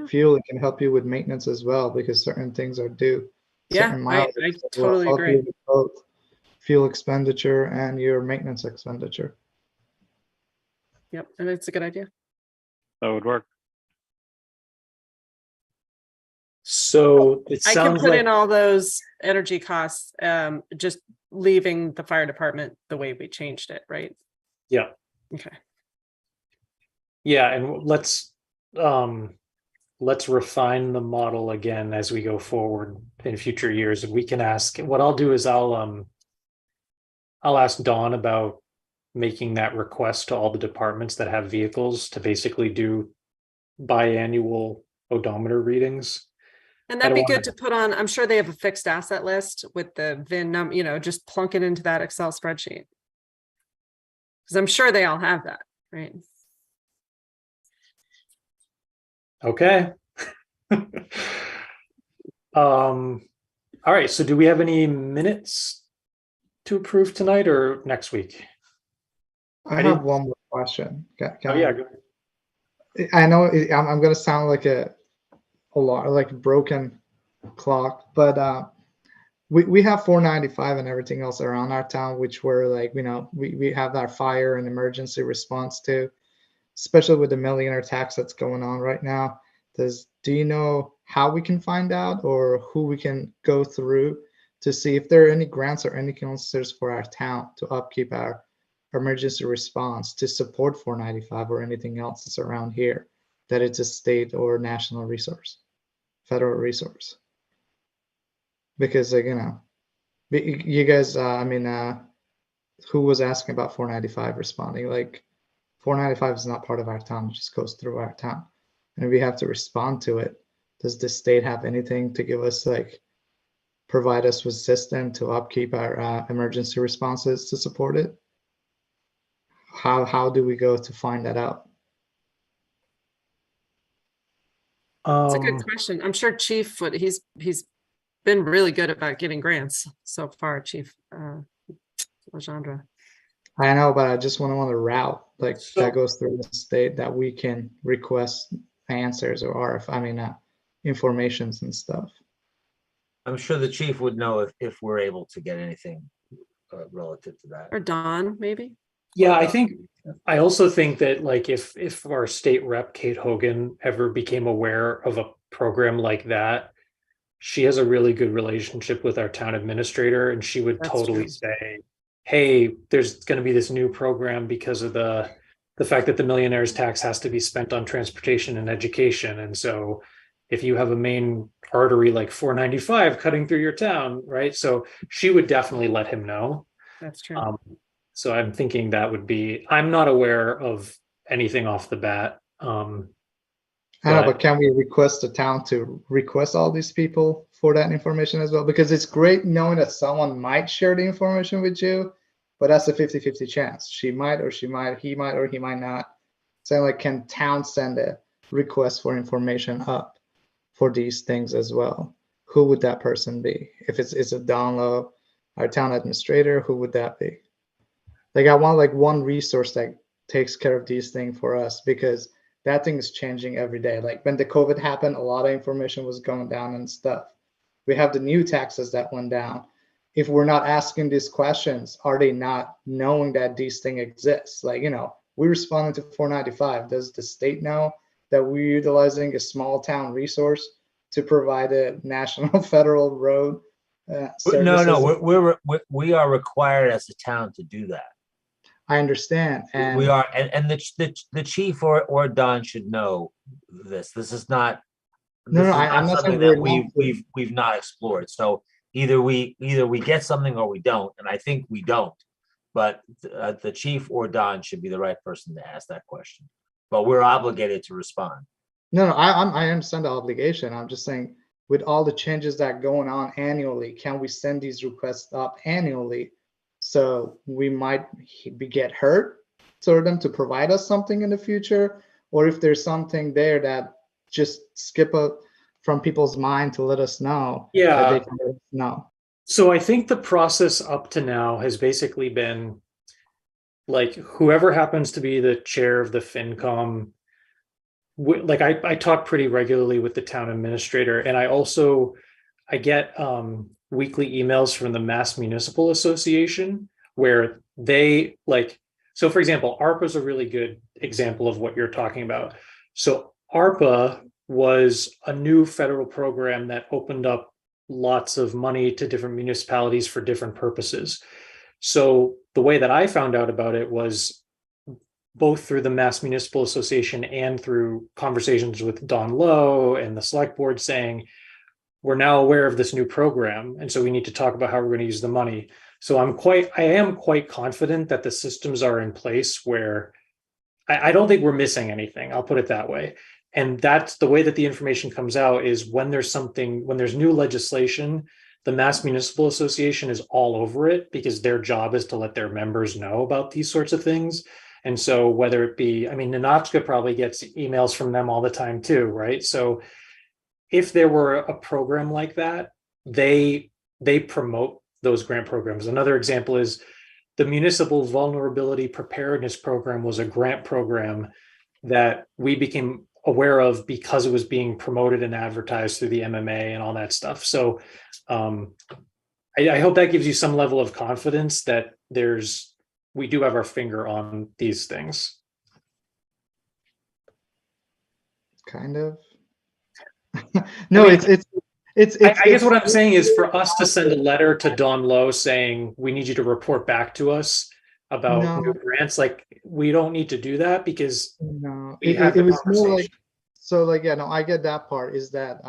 fuel, it can help you with maintenance as well, because certain things are due. Yeah, Certain I mileage will totally help agree. you with both fuel expenditure and your maintenance expenditure. Yep, and it's a good idea. That would work. So it I can sounds put like in all those energy costs, just leaving the fire department the way we changed it, right? Yeah. Okay. Yeah, and let's refine the model again as we go forward in future years. We can ask, what I'll do is I'll ask Dawn about making that request to all the departments that have vehicles to basically do biannual odometer readings. And I that'd don't be good wanna- to put on. I'm sure they have a fixed asset list with the VIN number, just plunk it into that Excel spreadsheet. Because I'm sure they all have that, right? Okay. All right, so do we have any minutes to approve tonight or next week? I I have didn't- one more question. Can Oh, I- yeah, go ahead. I know I'm going to sound like a lot like a broken clock, but we have 495 and everything else around our town, which we're like, we have our fire and emergency response to, especially with the millionaire tax that's going on right now. Do you know how we can find out, or who we can go through to see if there are any grants or any concerts for our town to upkeep our emergency response to support 495 or anything else that's around here, that it's a state or national resource, federal resource? Because you guys, who was asking about 495 responding? Like, 495 is not part of our town; it just goes through our town, and we have to respond to it. Does the state have anything to give us, provide us with system to upkeep our emergency responses to support it? How do we go to find that out? It's a good question. I'm sure Chief he's been really good about getting grants so far, Chief Legendre. I know, but I just want a route So- that goes through the state that we can request answers or informations and stuff. I'm sure the chief would know if we're able to get anything relative to that. Or Don, maybe. Yeah, I also think that like if our state rep Kate Hogan ever became aware of a program like that, she has a really good relationship with our town administrator, and she would That's totally true. say, hey, there's going to be this new program because of the fact that the millionaire's tax has to be spent on transportation and education. And so if you have a main artery like 495 cutting through your town, right? So she would definitely let him know. That's true. Um, so I'm thinking that would be, I'm not aware of anything off the bat. I know, But- but can we request the town to request all these people for that information as well? Because it's great knowing that someone might share the information with you, but that's a 50-50 chance. She might, or he might, or he might not. So like, can town send a request for information up for these things as well? Who would that person be? If it's a download, our town administrator, who would that be? Like, I want like one resource that takes care of these things for us, because that thing is changing every day. Like when the COVID happened, a lot of information was going down and stuff. We have the new taxes that went down. If we're not asking these questions, are they not knowing that these things exist? Like, we responded to 495. Does the state know that we're utilizing a small town resource to provide a national federal road services? No, we are required as a town to do that. I understand. And We are, and the chief or Don should know this. This is not. No, this is I'm not something saying that we're not. we've not explored. So either we get something or we don't, and I think we don't. But the chief or Don should be the right person to ask that question. But we're obligated to respond. No, I understand the obligation. I'm just saying, with all the changes that are going on annually, can we send these requests up annually? So we might get hurt for them to provide us something in the future, or if there's something there that just skip from people's mind to let us know. Yeah. That they can let us know. So I think the process up to now has basically been like whoever happens to be the chair of the FinCom. Like I talk pretty regularly with the town administrator, and I get weekly emails from the Mass Municipal Association where they like, so for example, ARPA is a really good example of what you're talking about. So ARPA was a new federal program that opened up lots of money to different municipalities for different purposes. So the way that I found out about it was both through the Mass Municipal Association and through conversations with Don Lowe and the select board saying, we're now aware of this new program, and so we need to talk about how we're going to use the money. So I am quite confident that the systems are in place where I don't think we're missing anything. I'll put it that way. And that's the way that the information comes out is when there's new legislation, the Mass Municipal Association is all over it because their job is to let their members know about these sorts of things. And so whether it be, Nanotchka probably gets emails from them all the time too, right? So if there were a program like that, they promote those grant programs. Another example is the Municipal Vulnerability Preparedness Program was a grant program that we became aware of because it was being promoted and advertised through the MMA and all that stuff. So I hope that gives you some level of confidence that we do have our finger on these things. Kind of. No, it's I guess what I'm saying is for us to send a letter to Don Lowe saying we need you to report back to us about new grants, like we don't need to do that because it was more like, so like, yeah, no, I get that part. Is that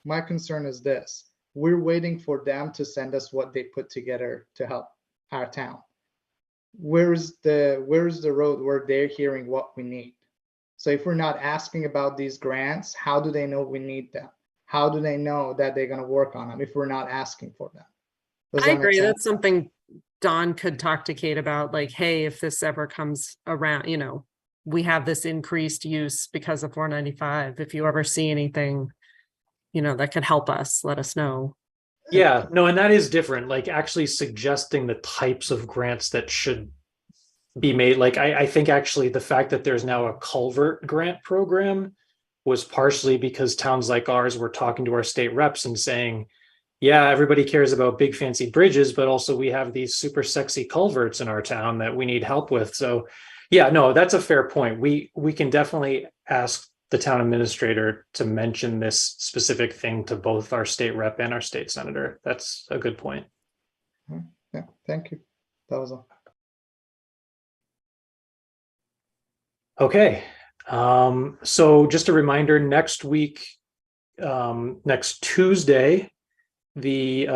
my concern is this: we're waiting for them to send us what they put together to help our town. Where's the road where they're hearing what we need? So if we're not asking about these grants, how do they know we need them? How do they know that they're going to work on them if we're not asking for them? I agree. That's something Don could talk to Kate about, like, hey, if this ever comes around, we have this increased use because of 495. If you ever see anything, that could help us, let us know. Yeah, no, and that is different. Like actually suggesting the types of grants that should be made. Like I think actually the fact that there's now a culvert grant program was partially because towns like ours were talking to our state reps and saying, yeah, everybody cares about big fancy bridges, but also we have these super sexy culverts in our town that we need help with. So yeah, no, that's a fair point. We can definitely ask the town administrator to mention this specific thing to both our state rep and our state senator. That's a good point. Yeah, thank you. That was all. Okay. So just a reminder, next week, next Tuesday, the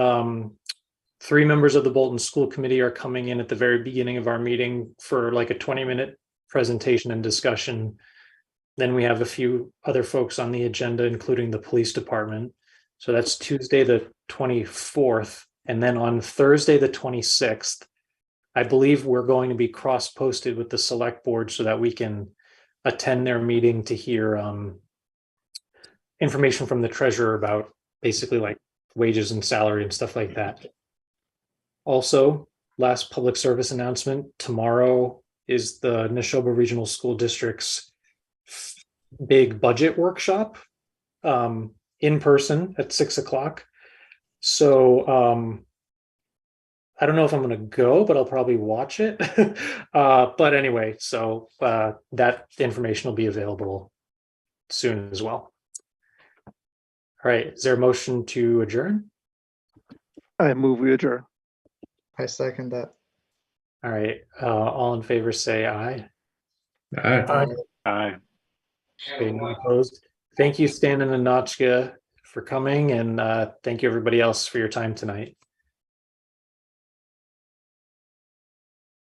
3 members of the Bolton School Committee are coming in at the very beginning of our meeting for like a 20-minute presentation and discussion. Then we have a few other folks on the agenda, including the police department. So that's Tuesday, the 24th. And then on Thursday, the 26th, I believe we're going to be cross-posted with the select board so that we can attend their meeting to hear information from the treasurer about basically like wages and salary and stuff like that. Also, last public service announcement, tomorrow is the Neshoba Regional School District's big budget workshop in person at 6 o'clock. So I don't know if I'm going to go, but I'll probably watch it. But anyway, so that information will be available soon as well. All right. Is there a motion to adjourn? I move we adjourn. I second that. All right. All in favor, say aye. Aye. Okay, none opposed. Thank you, Stan and Anachka, for coming, and thank you everybody else for your time tonight.